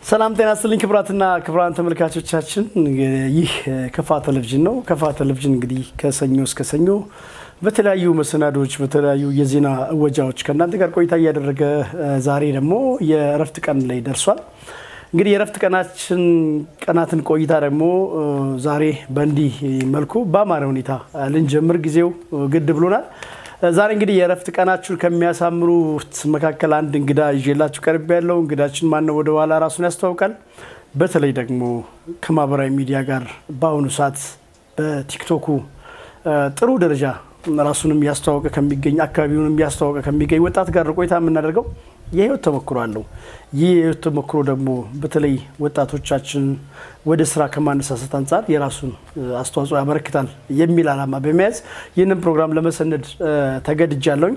ሰላም ጤና ይስጥልኝ ክብራትና ክብራን ተመልካቾቻችን ይህ ከፋ ቴሌቪዥን ነው ከፋ ቴሌቪዥን እንግዲህ ከሰኞ እስከ ሰኞ በተለያዩ መሰናዶች በተለያዩ የዜና ወጃዎች ከናንተ ጋር ቆይታ ያደረገ ዛሬ ደግሞ የረፍት ቀን ላይ ደርሷል እንግዲህ የረፍት ቀናትን ቆይታ ደግሞ ዛሬ በእንዲ መልኩ በአማረ ሁኔታ ልንጀምር ጊዜው ግድ ብሎናል ዛሬ እንግዲህ የረፍት ቀናችሁን ከሚያሳምሩት መካከል አንድ እንግዳ ይዤላችሁ ቀርብ ያለው እንግዳችን ማን ነው ወደ ኋላ ራሱን ያስተዋውቃል በተለይ ደግሞ ከማህበራዊ ሚዲያ ጋር ባሁኑ ሰዓት በቲክቶክ ጥሩ ደረጃ ራሱንም ያስተዋወቀ ከሚገኝ አካባቢውንም ያስተዋወቀ ከሚገኝ ወጣት ጋር ቆይታ የምናደርገው የህይወት ተሞክሮ አለው ይህ የህይወት ተሞክሮ ደግሞ በተለይ ወጣቶቻችን ወደ ስራ ከማነሳሳት አንፃር የራሱን አስተዋጽኦ ያበረክታል የሚል አላማ በመያዝ ይህንን ፕሮግራም ለመሰነድ ተገድጃለሁ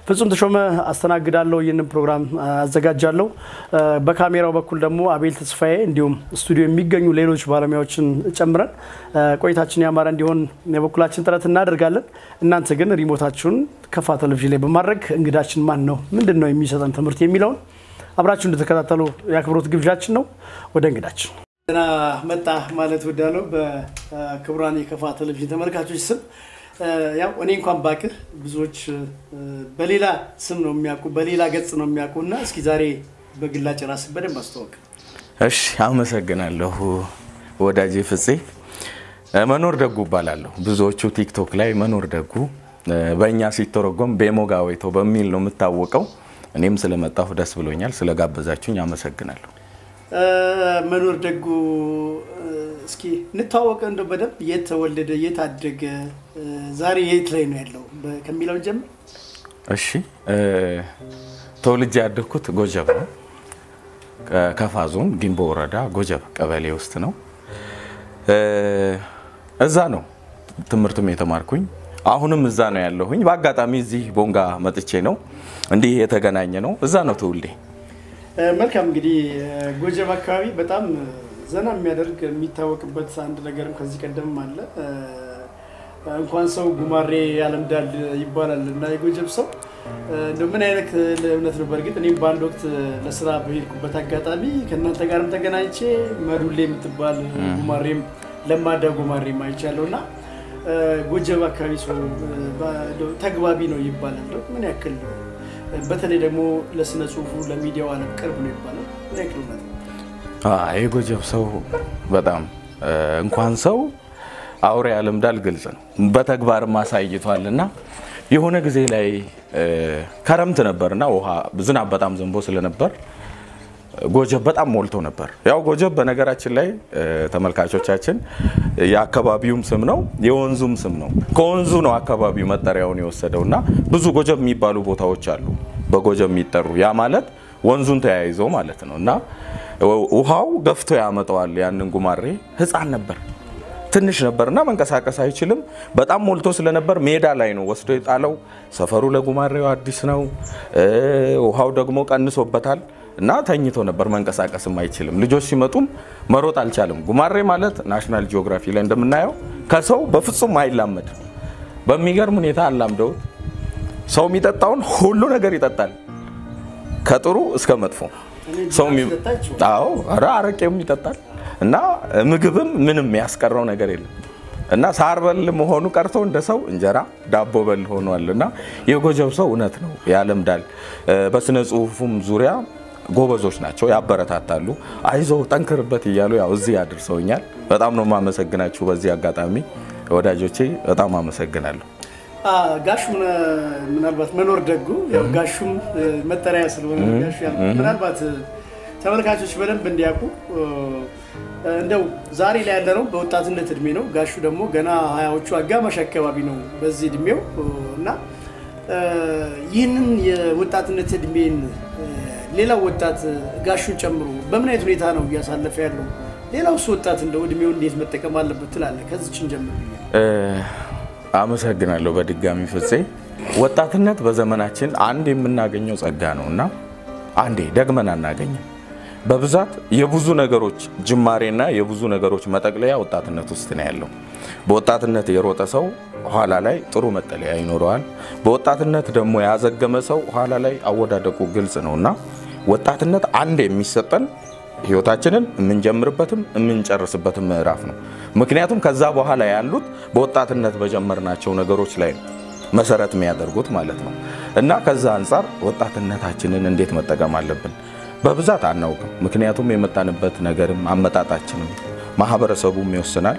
ፍጹም ተሾመ አስተናግዳለሁ ይህንን ፕሮግራም አዘጋጃለሁ በካሜራው በኩል ደግሞ አቤል ተስፋዬ እንዲሁም ስቱዲዮ የሚገኙ ሌሎች ባለሙያዎችን ጨምረን ቆይታችን ያማረ እንዲሆን የበኩላችን ጥረት እናደርጋለን እናንተ ግን ሪሞታችሁን ከፋ ቴሌቪዥን ላይ በማድረግ እንግዳችን ማን ነው ምንድነው የሚሰጠን ትምህርት የሚለውን አብራችሁ እንድትከታተሉ ያክብሮት ግብዣችን ነው ወደ እንግዳችን እና መጣ ማለት ወዳለው በክብራን የከፋ ቴሌቪዥን ተመልካቾች ስም ያው እኔ እንኳን ባቅህ ብዙዎች በሌላ ስም ነው የሚያውቁ በሌላ ገጽ ነው የሚያውቁና እስኪ ዛሬ በግላጭ ራስ በደንብ አስተዋውቅ እሺ አመሰግናለሁ ወዳጄ ፍፄ መኖር ደጉ ባላለው ብዙዎቹ ቲክቶክ ላይ መኖር ደጉ በእኛ ሲተረጎም በሞጋዌቶ በሚል ነው የምታወቀው እኔም ስለመጣሁ ደስ ብሎኛል ስለጋበዛችሁኝ አመሰግናለሁ መኖር ደጉ እስኪ እንታወቀ እንደው በደንብ የተወለደ የታደገ ዛሬ የት ላይ ነው ያለው ከሚለው ጀምር እሺ ተወልጄ ያደግኩት ጎጀብ ነው ከፋ ዞን ጊምቦ ወረዳ ጎጀብ ቀበሌ ውስጥ ነው እዛ ነው ትምርቱም የተማርኩኝ አሁንም እዛ ነው ያለሁኝ በአጋጣሚ እዚህ ቦንጋ መጥቼ ነው እንዲህ የተገናኘ ነው እዛ ነው ተውልዴ መልካም እንግዲህ ጎጀብ አካባቢ በጣም ዘና የሚያደርግ የሚታወቅበት አንድ ነገርም ከዚህ ቀደም አለ እንኳን ሰው ጉማሬ ያለምዳል ይባላልና የጎጀብ ሰው እንደው ምን አይነት ለእምነት ነው በርግጥ እኔም ባንድ ወቅት ለስራ በሄድኩበት አጋጣሚ ከእናንተ ጋርም ተገናኝቼ መዱሌ የምትባል ጉማሬም ለማዳ ጉማሬም አይቻለውና ጎጀብ አካባቢ ሰው ተግባቢ ነው ይባላል ምን ያክል በተለይ ደግሞ ለስነ ጽሁፉ ለሚዲያው አለም ቅርብ ነው ይባላል ምን ያክል ነው የጎጀብ ሰው በጣም እንኳን ሰው አውሬ ያለምዳል ግልጽ ነው በተግባር ማሳይቷልና የሆነ ጊዜ ላይ ከረምት ነበርና ውሃ ዝናብ በጣም ዘንቦ ስለነበር ጎጀብ በጣም ሞልቶ ነበር ያው ጎጀብ በነገራችን ላይ ተመልካቾቻችን የአካባቢውም ስም ነው የወንዙም ስም ነው ከወንዙ ነው አካባቢው መጠሪያውን የወሰደውና ብዙ ጎጀብ የሚባሉ ቦታዎች አሉ በጎጀብ የሚጠሩ ያ ማለት ወንዙን ተያይዘው ማለት ነውና ውሃው ገፍቶ ያመጣዋል ያንን ጉማሬ ህፃን ነበር ትንሽ ነበርና መንቀሳቀስ አይችልም በጣም ሞልቶ ስለነበር ሜዳ ላይ ነው ወስዶ የጣለው ሰፈሩ ለጉማሬው አዲስ ነው ውሃው ደግሞ ቀንሶበታል እና ተኝቶ ነበር መንቀሳቀስም አይችልም ልጆች ሲመጡም መሮጥ አልቻለም ጉማሬ ማለት ናሽናል ጂኦግራፊ ላይ እንደምናየው ከሰው በፍጹም አይላመድ በሚገርም ሁኔታ አላምደው ሰው የሚጠጣውን ሁሉ ነገር ይጠጣል ከጥሩ እስከ መጥፎ ሰው አዎ አረቄም ይጠጣል እና ምግብም ምንም ያስቀረው ነገር የለም እና ሳርበል መሆኑ ቀርቶ እንደሰው እንጀራ ዳቦ በል ሆኗልና የጎጀብ ሰው እውነት ነው ያለምዳል በስነ ጽሁፉም ዙሪያ ጎበዞች ናቸው ያበረታታሉ አይዞ ጠንክርበት ይያሉ ያው እዚህ ያድርሰውኛል በጣም ነው ማመሰግናችሁ በዚህ አጋጣሚ ወዳጆቼ በጣም አመሰግናለሁ ጋሽ ምናልባት መኖር ደጉ ያው ጋሹም መጠሪያ ስለሆነ ጋሽ ያለው ምናልባት ተመልካቾች በደንብ እንዲያውቁ እንደው ዛሬ ላይ ያለነው በወጣትነት እድሜ ነው ጋሹ ደግሞ ገና 20ዎቹ አጋማሽ አካባቢ ነው በዚህ እድሜው እና ይህንን የወጣትነት እድሜን ሌላው ወጣት ጋሹን ጨምሮ በምን አይነት ሁኔታ ነው ያሳለፈ ያለው ሌላው ወጣት እንደው እድሜው እንዴት መጠቀም አለበት ትላለ ከዚህችን ጀምር አመሰግናለሁ በድጋሚ ፍፄ ወጣትነት በዘመናችን አንድ የምናገኘው ጸጋ ነውና አንዴ ደግመን አናገኝም በብዛት የብዙ ነገሮች ጅማሬና የብዙ ነገሮች መጠቅለያ ወጣትነት ውስጥ ነው ያለው በወጣትነት የሮጠ ሰው ኋላ ላይ ጥሩ መጠለያ ይኖረዋል በወጣትነት ደግሞ ያዘገመ ሰው ኋላ ላይ አወዳደቁ ግልጽ ነውና ወጣትነት አንድ የሚሰጠን ህይወታችንን የምንጀምርበትም የምንጨርስበትም ምዕራፍ ነው ምክንያቱም ከዛ በኋላ ያሉት በወጣትነት በጀመርናቸው ነገሮች ላይ መሰረት የሚያደርጉት ማለት ነው እና ከዛ አንፃር ወጣትነታችንን እንዴት መጠቀም አለብን በብዛት አናውቅም ምክንያቱም የመጣንበት ነገርም አመጣጣችንም ማህበረሰቡም ይወስናል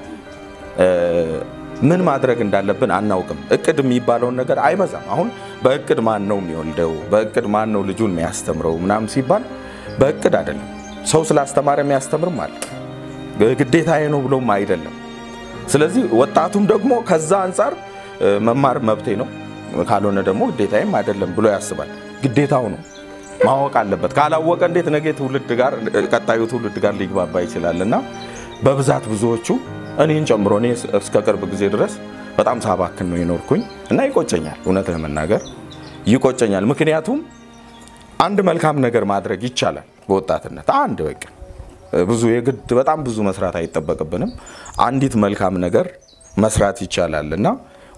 ምን ማድረግ እንዳለብን አናውቅም እቅድ የሚባለውን ነገር አይበዛም አሁን በእቅድ ማን ነው የሚወልደው በእቅድ ማን ነው ልጁን የሚያስተምረው ምናም ሲባል በእቅድ አይደለም ሰው ስላስተማረ የሚያስተምርም አለ ግዴታዬ ነው ብሎም አይደለም ስለዚህ ወጣቱም ደግሞ ከዛ አንፃር መማር መብቴ ነው ካልሆነ ደግሞ ግዴታዬም አይደለም ብሎ ያስባል ግዴታው ነው ማወቅ አለበት ካላወቀ እንዴት ነገ ትውልድ ጋር ቀጣዩ ትውልድ ጋር ሊግባባ ይችላልና በብዛት ብዙዎቹ እኔን ጨምሮ እኔ እስከ ቅርብ ጊዜ ድረስ በጣም ሳባክን ነው የኖርኩኝ እና ይቆጨኛል እውነት ለመናገር ይቆጨኛል ምክንያቱም አንድ መልካም ነገር ማድረግ ይቻላል በወጣትነት አንድ በቃ ብዙ የግድ በጣም ብዙ መስራት አይተበቀብንም አንዲት መልካም ነገር መስራት ይቻላልና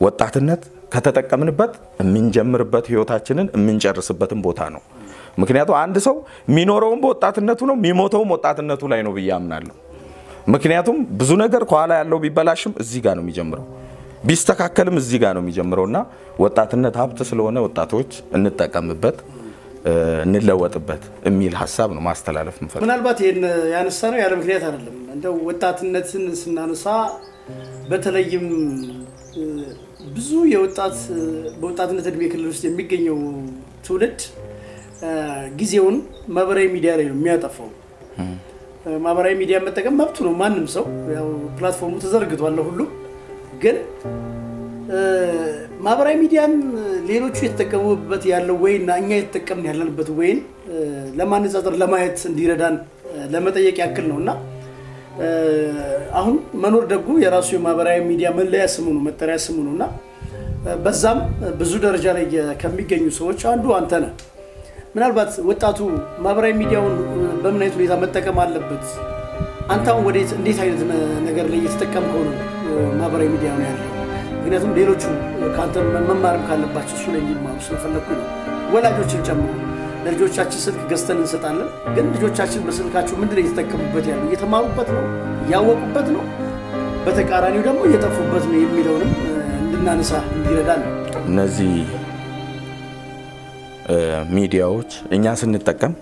ወጣትነት ከተጠቀምንበት የምንጀምርበት ህይወታችንን የምንጨርስበትን ቦታ ነው ምክንያቱም አንድ ሰው የሚኖረውም በወጣትነቱ ነው የሚሞተውም ወጣትነቱ ላይ ነው በያምናለሁ ምክንያቱም ብዙ ነገር ኋላ ያለው ቢበላሽም እዚህ ጋር ነው የሚጀምረው ቢስተካከልም እዚህ ጋር ነው የሚጀምረውና ወጣትነት ሀብት ስለሆነ ወጣቶች እንጠቀምበት እንለወጥበት የሚል ሐሳብ ነው ማስተላለፍ ምፈል ምናልባት ይሄን ያነሳ ነው ያለ ምክንያት አይደለም እንደው ወጣትነትን ስናነሳ በተለይም ብዙ በወጣትነት እድሜ ክልል ውስጥ የሚገኘው ትውልድ ጊዜውን ማህበራዊ ሚዲያ ላይ ነው የሚያጠፋው ማህበራዊ ሚዲያ መጠቀም መብቱ ነው ማንንም ሰው ያው ፕላትፎርሙ ተዘርግቷል ሁሉ ግን ማህበራዊ ሚዲያን ሌሎቹ የተጠቀሙበት ያለው ወይና እኛ የተጠቀምን ያለንበት ወይን ለማንጻጽር ለማየት እንዲረዳን ለመጠየቅ ያክል ነውና አሁን መኖር ደጉ የራሱ የማህበራዊ ሚዲያ መለያ ስሙ ነው መጠሪያ ስሙ ነውና በዛም ብዙ ደረጃ ላይ ከሚገኙ ሰዎች አንዱ አንተ ነህ ምናልባት ወጣቱ ማህበራዊ ሚዲያውን በምን አይነት ሁኔታ መጠቀም አለበት አንተው ወዴት እንዴት አይነት ነገር ላይ እየተጠቀምከው ነው ማህበራዊ ሚዲያ ነው ያለው ምክንያቱም ሌሎቹ ካንተ መማርም ካለባቸው እሱ ላይ ሊማሩ ስለፈለኩ ነው ወላጆችን ጨምሮ ለልጆቻችን ስልክ ገዝተን እንሰጣለን ግን ልጆቻችን በስልካቸው ምንድነው እየተጠቀሙበት ያለው እየተማሩበት ነው ያወቁበት ነው በተቃራኒው ደግሞ እየጠፉበት ነው የሚለውንም እንድናነሳ እንዲረዳን እነዚህ ሚዲያዎች እኛ ስንጠቀም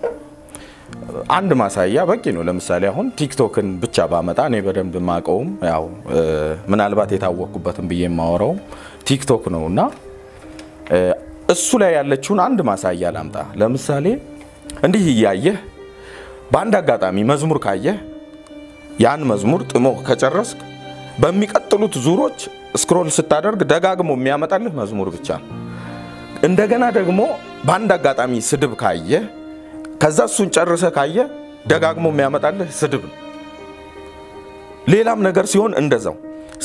አንድ ማሳያ በቂ ነው ለምሳሌ አሁን ቲክቶክን ብቻ ባመጣ እኔ በደንብ ማቀውም ያው ምናልባት የታወቁበትን በየ ማወራው ቲክቶክ ነውና እሱ ላይ ያለችውን አንድ ማሳያ ላምጣ ለምሳሌ እንዲህ ያያየህ በአንድ አጋጣሚ መዝሙር ካየህ ያን መዝሙር ጥሞ ከጨረስክ በሚቀጥሉት ዙሮች ስክሮል ስታደርግ ደጋግሞ የሚያመጣልህ መዝሙር ብቻ ነው እንደገና ደግሞ በአንድ አጋጣሚ ስድብ ካየህ ከዛ እሱን ጨርሰህ ካየህ ደጋግሞ የሚያመጣልህ ስድብ ነው ሌላም ነገር ሲሆን እንደዛው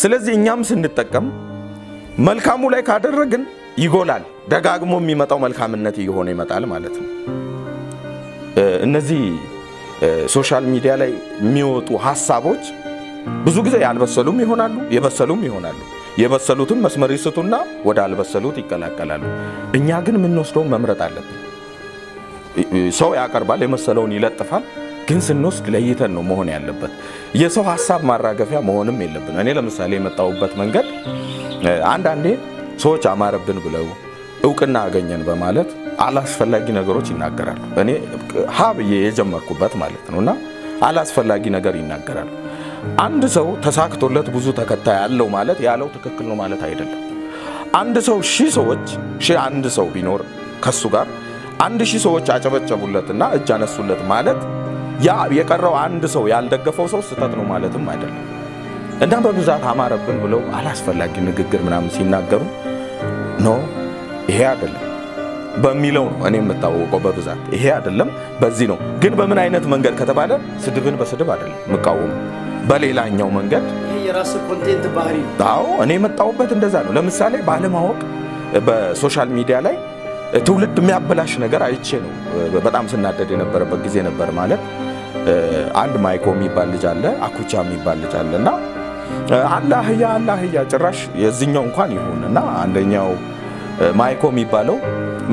ስለዚህ እኛም ስንጠቀም መልካሙ ላይ ካደረግን ይጎላል ደጋግሞ የሚመጣው መልካምነት ይሆነ ይመጣል ማለት ነው እነዚህ ሶሻል ሚዲያ ላይ የሚወጡ ሐሳቦች ብዙ ጊዜ ያልበሰሉም ይሆናሉ የበሰሉም ይሆናሉ የበሰሉትን መስመር ይስቱና ወደ አልበሰሉት ይቀላቀላሉ እኛ ግን ምን ወስደው መምረጥ አለብን ሰው ያቀርባል የመሰለውን ይለጥፋል ግን ስንወስድ ለይተን ነው መሆን ያለበት የሰው ሐሳብ ማራገፊያ መሆንም የለብን እኔ ለምሳሌ የመጣውበት መንገድ አንዳንዴ ሰዎች አማረብን ብለው እውቅና አገኘን በማለት አላስፈላጊ ነገሮች ይናገራሉ እኔ ሀብዬ የጀመርኩበት ማለት ነውና አላስፈላጊ ነገር ይናገራሉ አንድ ሰው ተሳክቶለት ብዙ ተከታይ ያለው ማለት ያለው ትክክል ነው ማለት አይደለም አንድ ሰው ሺህ አንድ ሰው ቢኖር ከሱ ጋር 1000 ሰዎች አጨበጨቡለትና እጅ አነሱለት ማለት ያ የቀረው አንድ ሰው ያልደገፈው ሰው ስተት ነው ማለትም አይደለም እና በብዛት አማረብን ብለው አላስፈላጊ ንግግር ምናምን ሲናገሩ ነው ይሄ አይደለም በሚለው ነው እኔ የምታወቀው በብዛት ይሄ አይደለም በዚህ ነው ግን በምን አይነት መንገድ ከተባለ ስድብን በስድብ አይደለም መቃወም በሌላኛው መንገድ ይሄ የራስ ኮንቴንት ባህሪ ታው እኔ የመጣውበት እንደዛ ነው ለምሳሌ ባለማወቅ በሶሻል ሚዲያ ላይ ትውልድ የሚያበላሽ ነገር አይቼ ነው በጣም ስናደድ የነበረበት ጊዜ ነበር ማለት አንድ ማይኮ የሚባል ልጅ አለ አኩቻ የሚባል ልጅ አለና አላህያ ጭራሽ የዚህኛው እንኳን ይሁንና አንደኛው ማይኮ የሚባለው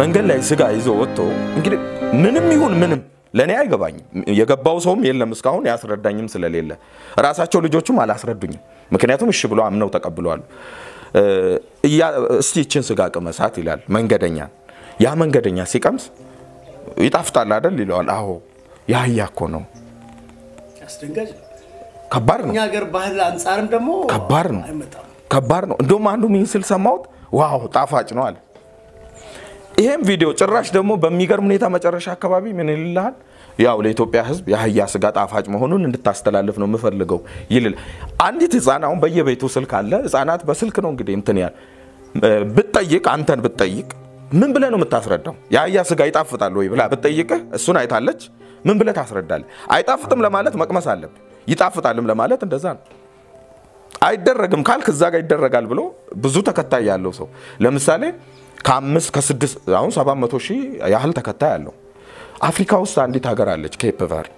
መንገድ ላይ ስጋ ይዞ ወጥቶ እንግዲህ ምንም ይሁን ምንም ለኔ አይገባኝም የገባው ሰውም የለም እስካሁን ያስረዳኝም ስለሌለ ራሳቸው ልጆቹም አላስረዱኝም ምክንያቱም እሺ ብሎ አምነው ተቀብለዋል እስቲ እቺን ስጋ ቀመሳት ይላል መንገደኛ ያ መንገደኛ ሲቀምስ ይጣፍጣል አይደል ይለዋል አዎ ያያ እኮ ነው አስደንጋጭ ከባድ ነው እኛ ሀገር ባህል አንፃርም ደግሞ ከባድ ነው እንደውም አንዱ ምን ሲል ሰማሁት ዋው ጣፋጭ ነው አለ ይሄም ቪዲዮ ጭራሽ ደግሞ በሚገርም ሁኔታ መጨረሻ አካባቢ ምን ይልልሃል ያው ለኢትዮጵያ ህዝብ ያህያ ስጋ ጣፋጭ መሆኑን እንድታስተላልፍ ነው የምፈልገው ይልል አንዲት ህፃን አሁን በየቤቱ ስልክ አለ ህፃናት በስልክ ነው እንግዲህ እንትን ያል ብትጠይቅ አንተን ብትጠይቅ ምን ብለህ ነው የምታስረዳው ያህያ ስጋ ይጣፍጣል ወይ ብላ ብትጠይቅህ እሱን አይታለች ምን ብለህ ታስረዳለህ አይጣፍጥም ለማለት መቅመስ አለብህ ይጣፍጣልም ለማለት እንደዛ ነው አይደረግም ካልክ እዛ ጋር ይደረጋል ብሎ ብዙ ተከታይ ያለው ሰው ለምሳሌ ከ5 ከ6 አሁን 700,000 ያህል ተከታይ ያለው አፍሪካ ውስጥ አንዲት ሀገር አለች ኬፕ ቨርድ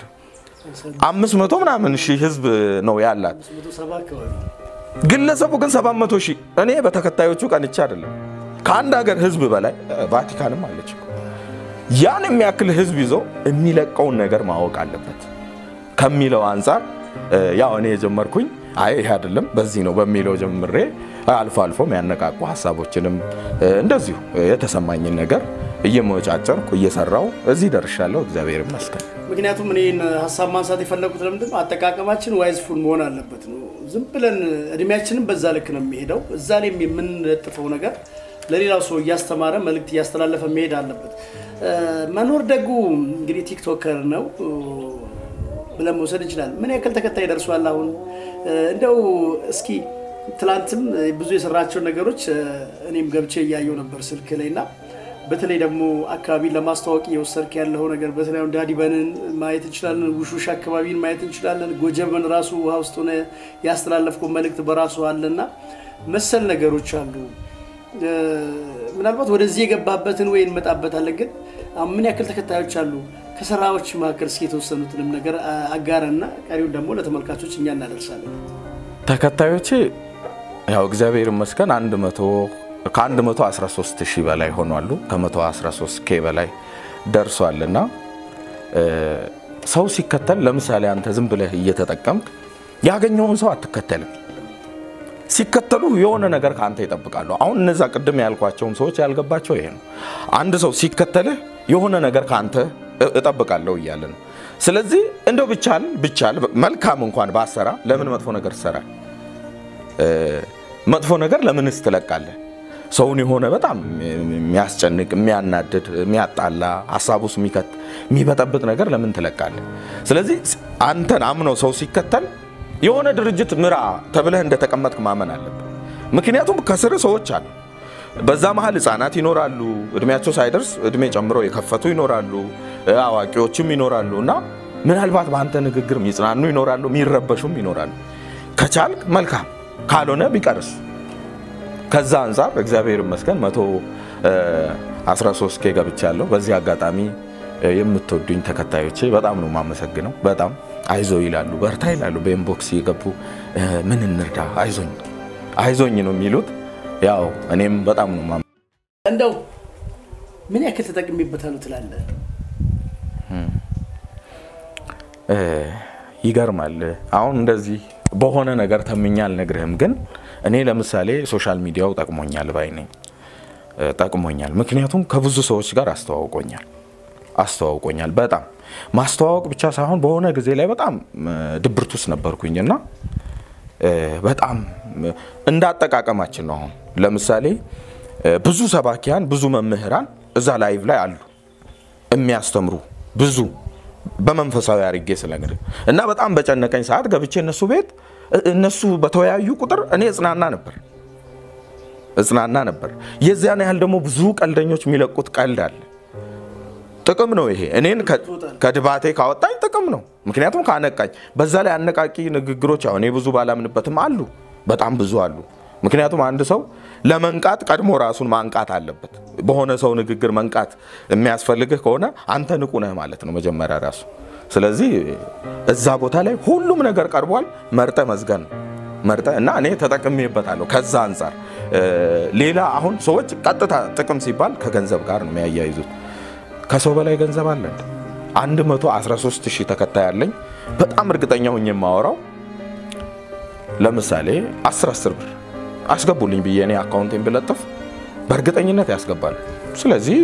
500 ምናምን ሺህ ህዝብ ነው ያላት ግለሰቡ ግን 700,000 እኔ በተከታዮቹ ቀንቻ አይደለም ከአንድ ሀገር ህዝብ በላይ ቫቲካንም አለች ያን የሚያክል ህዝብ ይዞ የሚለቀው ነገር ማወቅ አለበት ከሚለው አንፃር ያው እኔ የጀመርኩኝ አይ ይሄ አይደለም በዚህ ነው በሚለው ጀምሬ አልፎ አልፎ የሚያነቃቁ ሐሳቦችንም እንደዚሁ የተሰማኝን ነገር እየሞጫጨርኩ እየሰራው እዚህ ደርሻለሁ እግዚአብሔር ይመስገን ምክንያቱም እኔን ሐሳብ ማንሳት የፈለኩት ለምንድነው አጠቃቀማችን ዋይዝፉል መሆን አለበት ነው ዝም ብለን እድሜያችንን በዛ ልክ ነው የሚሄደው እዛ ላይ የምንለጥፈው ነገር ለሌላው ሰው ያስተማረ መልእክት ያስተላለፈ መሄድ አለበት መኖር ደጉ እንግዲህ ቲክቶከር ነው ብለን መውሰድ ይችላል ምን ያክል ተከታይ ደርሷል አሁን እንደው እስኪ ትላንትም ብዙ የሰራቸው ነገሮች እኔም ገብቼ ያየው ነበር ስልክ ላይና በተለይ ደግሞ አካባቢ ለማስተዋወቅ የወሰርክ ያለው ነገር በተለይ ዳዲበንን ማየት እንችላለን ውሹሽ አካባቢን ማየት እንችላለን ጎጀበን ራሱ ውሃ ውስጥ ሆነ ያስተላለፍከው መልእክት በራሱ አለና መሰል ነገሮች አሉ ምናልባት ወደዚህ የገባበትን ወይ እንመጣበታለን ግን ምን ያክል ተከታዮች አሉ ከሰራዎች ማከር ሲተወሰኑትንም ነገር አጋራና ቀሪው ደግሞ ለተመልካቾች እኛ እናደርሳለን ተከታዮች ያው እግዚአብሔር ይመስገን 113,000 በላይ ሆኗሉ ከ113k በላይ ደርሷልና ሰው ሲከተል ለምሳሌ አንተ ዝም ብለህ እየተጠቀምክ ያገኘውን ሰው አትከተልም ሲከተሉ የሆነ ነገር ካንተ ይጠብቃሉ አሁን እነዛ ቀደም ያልኳቸው ሰዎች ያልገባቸው ይሄ ነው አንድ ሰው ሲከተልህ የሆነ ነገር ካንተ እጠብቃለሁ ይያለ ነው ስለዚህ እንደው ብቻል መልካም እንኳን ባሰራ ለምን መጥፎ ነገር ሰራ መጥፎ ነገር ለምንስ ትለቃለህ ሰውን የሆነ በጣም የሚያስጨንቅ የሚያናድድ የሚያጣላ ሐሳቡስ የሚበጠብጥ ነገር ለምን ትለቃለህ ስለዚህ አንተን አምነው ሰው ሲከተል የሆነ ድርጅት ምራ ተብለህ እንደተቀመጥክ ማመን አለበት ምክንያቱም ከስር ሰዎች አሉ በዛ መሃል ህፃናት ይኖራሉ እድሜያቸው ሳይደርስ እድሜ ጨምረው የከፈቱ ይኖራሉ አዋቂዎችም ይኖራሉና ምናልባት በአንተ ንግግር የሚጽናኑ ይኖራሉ የሚረበሹም ይኖራሉ ከቻልክ መልካም ካልሆነ ቢቀርስ ከዛ አንፃር እግዚአብሔር ይመስገን 113k ገብቻለሁ በዚህ አጋጣሚ የምትወዱኝ ተከታዮቼ በጣም ነው ማመሰግነው በጣም አይዞ ይላሉ በርታ ይላሉ በኢንቦክስ ይገቡ ምን እንርዳ አይዞኝ ነው የሚሉት ያው እኔም በጣም ነው እንደው ምን ያክል ተጠቅሚበታል ትላለህ ይገርማል አሁን እንደዚህ በሆነ ነገር ተምኛል ነግርህም ግን እኔ ለምሳሌ ሶሻል ሚዲያው ጠቅሞኛል ምክንያቱም ከብዙ ሰዎች ጋር አስተዋውቆኛል በጣም ማስተዋወቅ ብቻ ሳይሆን በሆነ ጊዜ ላይ በጣም ድብርቱስ ነበርኩኝና በጣም እንዳጠቃቀማችን ነው ለምሳሌ ብዙ ሰባኪያን ብዙ መምህራን እዛ ላይቭ ላይ አሉ የሚያስተምሩ ብዙ በመንፈሳዊ አርጌ ስለነገር እና በጣም በጨነቀኝ ሰዓት ገብቼ እነሱ ቤት እነሱ በተወያዩ ቁጥር እኔ እጽናና ነበር የዚያን ያህል ደግሞ ብዙ ቀልደኞች የሚለቁት ቀልድ አለ ጥቅም ነው ይሄ እኔን ከድባቴ ካወጣኝ ጥቅም ነው ምክንያቱም ካነቃኝ በዛ ላይ አነቃቂ ንግግሮች አሁን ብዙ ባላምንበትም አሉ በጣም ብዙ አሉ ምክንያቱም አንድ ሰው ለመንቃት ቀድሞ ራሱን ማንቃት አለበት በሆነ ሰው ንግግር መንቃት የሚያስፈልግህ ከሆነ አንተ ንቁ ነህ ማለት ነው መጀመሪያ ራሱ ስለዚህ እዛ ቦታ ላይ ሁሉም ነገር ቀርቧል መርጠ መዝገን እና እኔ ተጠቅሜበታለሁ ከዛ አንፃር ሌላ አሁን ሰዎች ቀጥታ ጥቅም ሲባል ከገንዘብ ጋር ነው የሚያያይዙት ከሰው በላይ ገንዘብ አለ 113,000 ተከታይ አለኝ በጣም እርግጠኛ ሆኜ የማወራው ለምሳሌ 10 ብር አስገቡልኝ ብዬ እኔ አካውንቴን ብለጥፍ በእርግጠኝነት ያስገባል ስለዚህ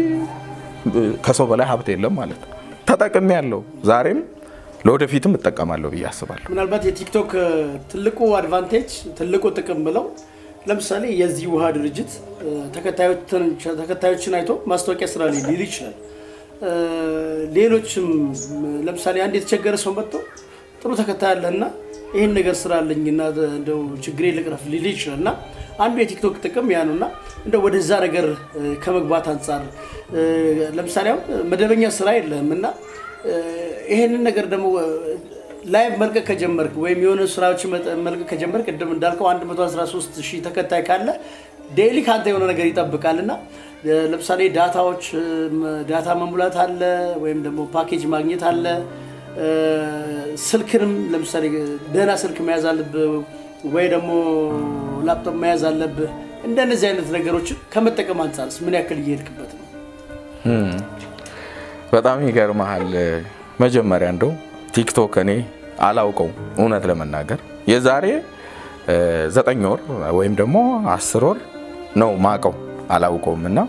ከሰው በላይ ሀብት የለም ማለት ተጠቅሜ ያለው ዛሬም ለወደፊትም እጠቀማለሁ ብዬ አስባለሁ ምናልባት የቲክቶክ ትልቁ አድቫንቴጅ ትልቁ ጥቅም ብለው ለምሳሌ የዚህ ውሃ ድርጅት ተከታዮችን አይቶ ማስታወቂያ ስራ ላይ ሊል ይችላል ሌሎችም ለምሳሌ አንድ የተቸገረ ሰው መጥቶ ጥሩ ተከታይ አለና ይሄን ነገር ስራ አለኝና እንደው ችግሬ ልቅረፍ ሊል ይችላልና አንዱ የቲክቶክ ጥቅም ያ ነውና እንደው ወደዛ ነገር ከመግባት አንፃር ለምሳሌ መደበኛ ስራ የለምና ይሄንን ነገር ደግሞ ላይቭ መልቀቅ ከጀመርክ ወይም የሆነ ስራዎች መልቀቅ ከጀመርክ እንደም እንዳልከው 113,000 ተከታይ ካለ ዴይሊ ካንተ የሆነ ነገር ይጠብቃልና ለምሳሌ ዳታ መሙላት አለ ወይም ደግሞ ፓኬጅ ማግኘት አለ ስልክንም ለምሳሌ ደህና ስልክ መያዝ አለብህ ወይ ደግሞ ላፕቶፕ መያዝ አለብህ እንደነዚህ አይነት ነገሮች ከመጠቀም አንፃርስ ምን ያክል እየሄድክበት ነው በጣም ይገርማል መጀመሪያ እንደው ቲክቶክ እኔ አላውቀው እውነት ለመናገር የዛሬ 9 ወር ወይም ደግሞ 10 ወር ነው ማቀው አላውቀውምና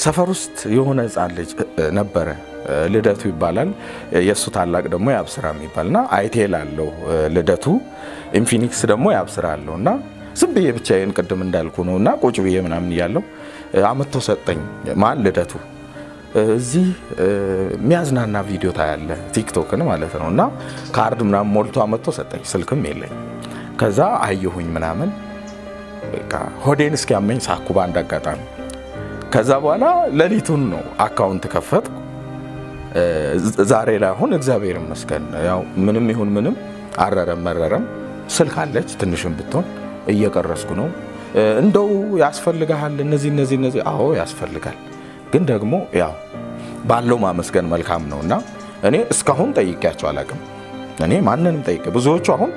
ሰፈር ውስጥ የሆነ ህፃን ልጅ ነበረ ልደቱ ይባላል የሱ ታላቅ ደግሞ ያብስራ የሚባልና አይቴል አለው ልደቱ ኢንፊኒክስ ደግሞ ያብስራ አለውና ዝምብዬ ብቻዬን ቅድም እንዳልኩ ነውና ቁጭ ብዬ ምናምን ያለው አመቶ ሰጠኝ ማን ልደቱ እዚህ ሚያዝናና ቪዲዮ ታያለ ቲክቶክን ማለት ነውና ካርድ ምናምን ሞልቶ አመቶ ሰጠኝ ስልክም የለኝ ከዛ አየሁኝ ምናምን በቃ ሆዴን እስኪያመኝ ሳኩ ባንድ አጋጣሚ ከዛ በኋላ ለሊቱን ነው አካውንት ከፈትኩ ዛሬ ላይ አሁን እግዚአብሔር ይመስገን ያው ምንም ይሁን ምንም አረረም መረረም ስልክ አለች ትንሽም ብትሆን እየቀረስኩ ነው እንደው ያስፈልጋል እነዚህ አዎ ያስፈልጋል ግን ደግሞ ያው ባለው ማመስገን መልካም ነውና እኔ እስካሁን ጠይቄያቸው አላቅም እኔ ማንንም ጠይቄ ብዙዎቹ አሁን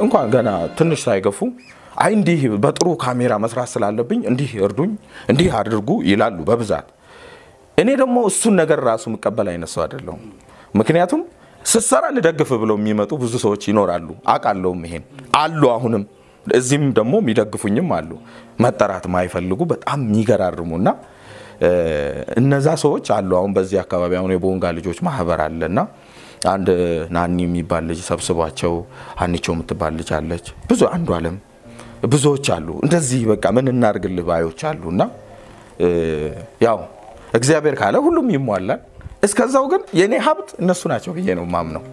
እንኳን ገና ትንሽ ሳይገፉ አይ እንዲህ በጥሩ ካሜራ መስራት ስላለብኝ እንዲህ እርዱኝ እንዲህ አድርጉ ይላሉ በብዛት እኔ ደግሞ እሱን ነገር ራሱ መቀበል አይነሱ አይደለም ምክንያቱም ስሰራ ልደግፍ ብለው የሚመጡ ብዙ ሰዎች ይኖራሉ አቃለውም ይሄን አሉ አሁንም እዚህም ደግሞ የሚደግፉኝም አሉ መጠራት ማይፈልጉ በጣም የሚገራርሙና እነዛ ሰዎች አሉ አሁን በዚህ አካባቢ አሁን የቦንጋ ልጆች ማህበር አለና አንድ ናኒ የሚባል ልጅ ሰብስቧቸው አንቺው የምትባል ልጅ አለች ብዙ አንዱ ዓለም ብዙዎች አሉ እንደዚህ በቃ ምን እናርግልህ ባዮች አሉና ያው እግዚአብሔር ካለ ሁሉም ይሟላል እስከዛው ግን የኔ ሀብት እነሱ ናቸው ብዬ ነው ማምነው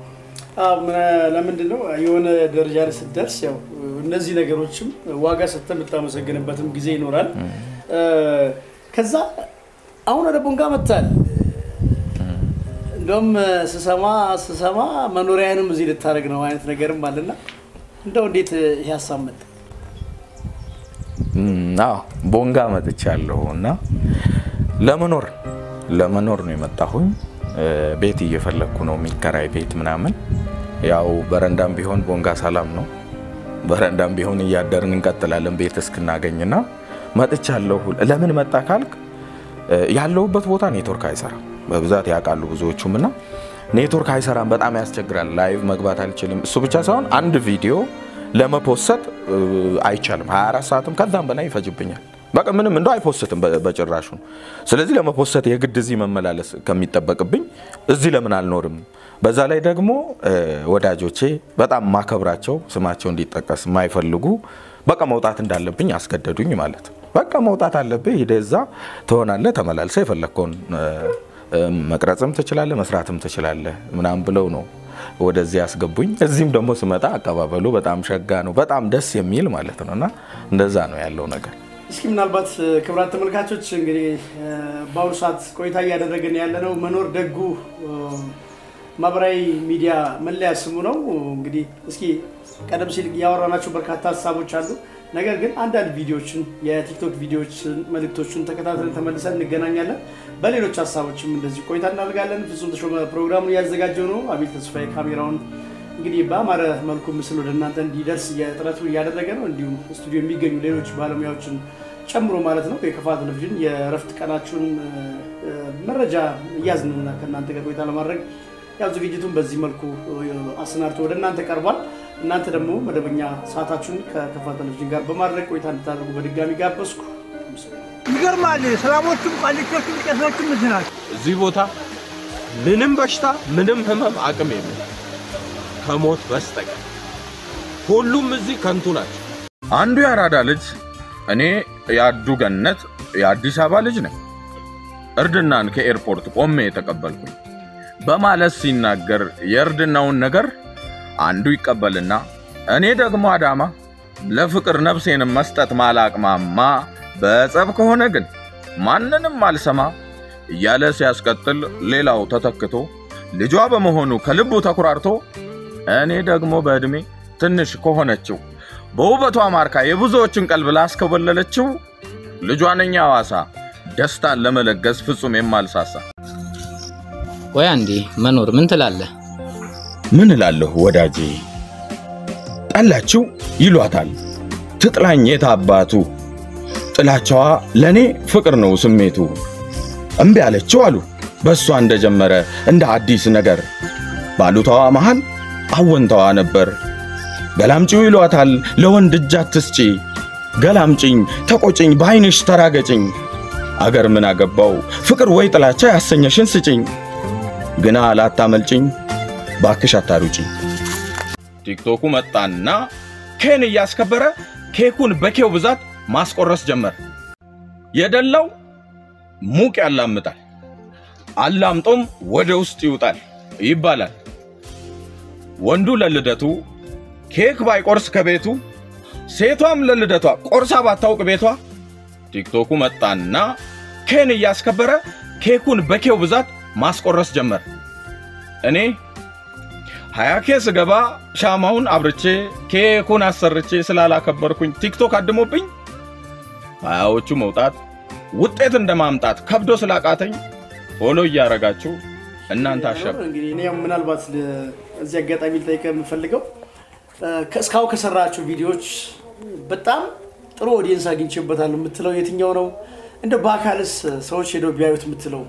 ለምንድነው የሆነ ደረጃ ላይ ስትደርስ ያው እነዚህ ነገሮችም ዋጋ ስትመጣመሰግንበትም ጊዜ ይኖራል ከዛ አሁን ወደ ቦንጋ መጣል እንደም ስሰማ መኖሪያንም እዚህ ልታረግ ነው አይነት ነገርም አለና እንደው እንዴት ያሳመጥ ቦንጋ መጥቻለሁና ለመኖር ነው የመጣሁኝ ቤት እየፈለኩ ነው ሚከራይ ቤት ምናምን ያው በረንዳም ቢሆን ቦንጋ ሰላም ነው በረንዳም ቢሆን እያደርን እንቀጥላለን ቤት እስክናገኝና መጥቻለሁ ለምን መጣ ካልክ ያለውበት ቦታ ኔትወርክ አይሰራም በብዛት ያቃሉ ብዙዎቹምና ኔትወርክ አይሰራም በጣም ያስቸግራል ላይቭ መግባት አልችልም እሱ ብቻ ሳይሆን አንድ ቪዲዮ ለመፖስት አይቻልም 24 ሰዓትም ከዛም በላይ ይፈጅብኛል በቃ ምንም እንደው አይፖስትም በጭራሹ ስለዚህ ለመፖስት የግድ እዚህ መመላለስ ከሚጠበቅብኝ እዚህ ለምን አልኖርም በዛ ላይ ደግሞ ወዳጆቼ በጣም ማከብራቸው ስማቸው እንዲጠቀስ ማይፈልጉ በቃ መውጣት እንዳለብኝ አስገደዱኝ ማለት በቃ መውጣት አለብህ ይደዛ ተሆናለህ ተመላልሰ የፈለከውን መቅረጽም ትችላለህ መስራትም ትችላለህ ምናም ብለው ነው ወደዚህ ያስገቡኝ እዚህም ደግሞ ስመጣ አቀባበሉ በጣም ሸጋ ነው በጣም ደስ የሚል ማለት ነውና እንደዛ ነው ያለው ነገር እስኪ ምናልባት ክብራት ተመልካቾች እንግዲህ ባውር ሰዓት ቆይታ ያደረገን ያለነው መኖር ደጉ ማብራይ ሚዲያ መለያ ስሙ ነው እንግዲህ እስኪ ቀደም ሲል ያወራናችሁ በርካታ ሐሳቦች አሉ ነገር ግን አንዳንድ ቪዲዮዎችን የቲክቶክ ቪዲዮዎችን መልእክቶችን ተከታትለን ተመልሰን እንገናኛለን በሌሎች ሐሳቦችም እንደዚህ ቆይታ እናደርጋለን ፍጹም ተሾመ ፕሮግራሙን ያዘጋጀው ነው አቤል ተስፋዬ ካሜራውን እንግዲህ በአማረ መልኩ ምስል ወደ እናንተ እንዲደርስ ጥረቱ ያደረገ ነው እንዲሁም ስቱዲዮ የሚገኙ ሌሎች ባለሙያዎችን ጨምሮ ማለት ነው የከፋ ቴሌቪዥን የረፍት ቀናችሁን መረጃ ያዝንና ከናንተ ጋር ቆይታ ለማድረግ ያው ዝግጅቱን በዚህ መልኩ አሰናድቶ ወደ እናንተ ቀርቧል እናንተ ደግሞ መደበኛ ሰዓታችሁን ከከፋ ቴሌቪዥን ጋር በማድረግ ቆይታ እንድታደርጉ በድጋሚ ጋበዝኩ ይገርማል ሰላሞቹም ቃሊቶቹም ቄሶቹም ምዝናል እዚህ ቦታ ምንም በሽታ ምንም ህመም አቅም የለም ከሞት በስተቀር ሁሉም እዚህ ከንቱ ናቸው አንዱ ያራዳ ልጅ እኔ ያዱ ገነት የአዲስ አበባ ልጅ ነኝ እርድናን ከኤርፖርት ቆሜ ተቀበልኩኝ በማለት ሲናገር የእርድናውን ነገር አንዱ ይቀበልና እኔ ደግሞ አዳማ ለፍቅር ነፍሴን መስጠት ማላቅማማ በጸብ ከሆነ ግን ማንንም አልሰማ እያለ ሲያስቀጥል ሌላው ተተክቶ ልጇ በመሆኑ ከልቡ ተኩራርቶ እኔ ደግሞ በእድሜ ትንሽ ከሆነችው በውበቷ ማርካ የብዙዎችን ቀልብ ላስከበለለችው ልጇ ነኝ አዋሳ ደስታን ለመለገስ ፍጹም የማልሳሳ ወይ አንዴ መኖር ምን ትላለህ ምን እላለሁ ወዳጄ ጠላችሁ ይሏታል ትጥላኝ የታባቱ ጥላቻዋ ለኔ ፍቅር ነው ስሜቱ እምቢ አለችው አሉ በሷ እንደጀመረ እንደ አዲስ ነገር ባሉታዋ መሃል አወንታዋ ነበር ገላምጪው ይሏታል ለወንድ እጅ አትስጪ ገላምጪኝ ተቆጪኝ ባይንሽ ተራገጪኝ አገር ምን አገባው ፍቅር ወይ ጥላቻ ያሰኘሽን ስጪኝ ግና አላታመልጪኝ ባክሽ አታሩጪኝ ቲክቶኩ መጣና ኬን ያስከበረ ኬኩን በኬው ብዛት ማስቆረስ ጀመረ የደላው ሙቅ ያላምጣል አላምጦም ወደ ውስጥ ይውጣል ይባላል ወንዱ ለልደቱ ኬክ ባይቆርስ ከቤቱ ሴቷም ለልደቷ ቆርሳ ባታውቅ ቤቷ ቲክቶኩ መጣና ኬን ያስከበረ ኬኩን በኬው ብዛት ማስቆረስ ጀመረ እኔ 20 ኬስ ገባ ሻማውን አብርቼ ኬኩን አሰርቼ ስላላከበርኩኝ ቲክቶክ አድሞብኝ 20ዎቹ መውጣት ውጤት እንደማምጣት ከብዶ ስላቃተኝ ፎሎ ያረጋችሁ እናንተ አሸብ እንግዲህ እኔ ምናልባት እዚህ አጋጣሚ ልጠይቅ የምፈልገው ከስካው ከሰራችሁ ቪዲዮዎች በጣም ጥሩ ኦዲየንስ አግኝቼበታል የምትለው የትኛው ነው እንደ ባካልስ ሰዎች ሄደው ቢያዩት የምትለው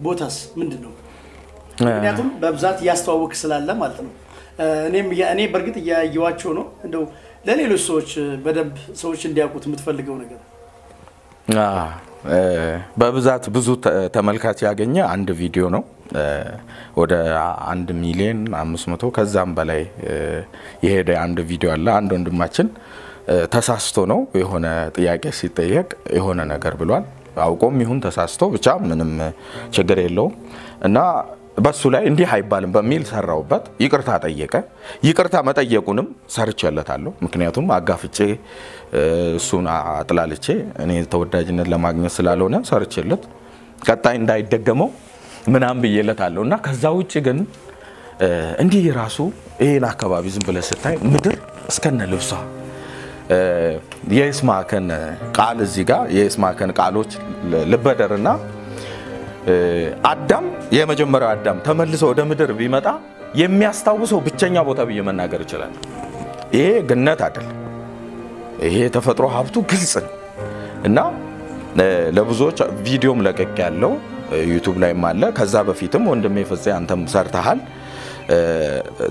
ቦታስ ምንድነው ምክንያቱም በብዛት ያስተዋወቅ ስላለ ማለት ነው እኔ በርግጥ ያያዩዋቸው ነው እንደው ለሌሎች ሰዎች በደንብ ሰዎች እንዲያውቁት የምትፈልገው ነገር በብዛት ብዙ ተመልካች ያገኘ አንድ ቪዲዮ ነው ወደ 1,500,000 ከዛም በላይ የሄደ አንድ ቪዲዮ አለ አንድ ወንድማችን ተሳስቶ ነው የሆነ ጥያቄ ሲጠየቅ የሆነ ነገር ብሏል አውቆም ይሁን ተሳስቶ ብቻ ምንም ችግር የለው እና በሱ ላይ እንዲህ አይባልም በሚል ሰራውበት ይቅርታ ጠየቀ ይቅርታ መጠየቁንም ሰርቻለታለሁ ምክንያቱም አጋፍጬ እሱን አጥላልቼ እኔ ተወዳጅነት ለማግኘት ስላልሆነ ሰርችለት ቀጣይ እንዳይደገመው ምናም ብየለታለሁና ከዛ ውጪ ግን እንዲህ ራሱ ይሄን አካባቢ ዝም ብለ ስታይ ምድር እስከነ ልብሷ የስማከን ቃል እዚህ ጋር የስማከን ቃሎች ልበደርና አዳም የመጀመሪያው አዳም ተመልሶ ወደ ምድር ቢመጣ የሚያስታውሰው ብቸኛ ቦታ በየመናገር ይችላል ይሄ ግነት አይደል ይሄ ተፈጥሮ ሀብቱ ግልጽ እና ለብዙዎች ቪዲዮም ለቀቅ ያለው ዩቲዩብ ላይም አለ ከዛ በፊትም ወንድሜ ፍፄ አንተም ሰርተሃል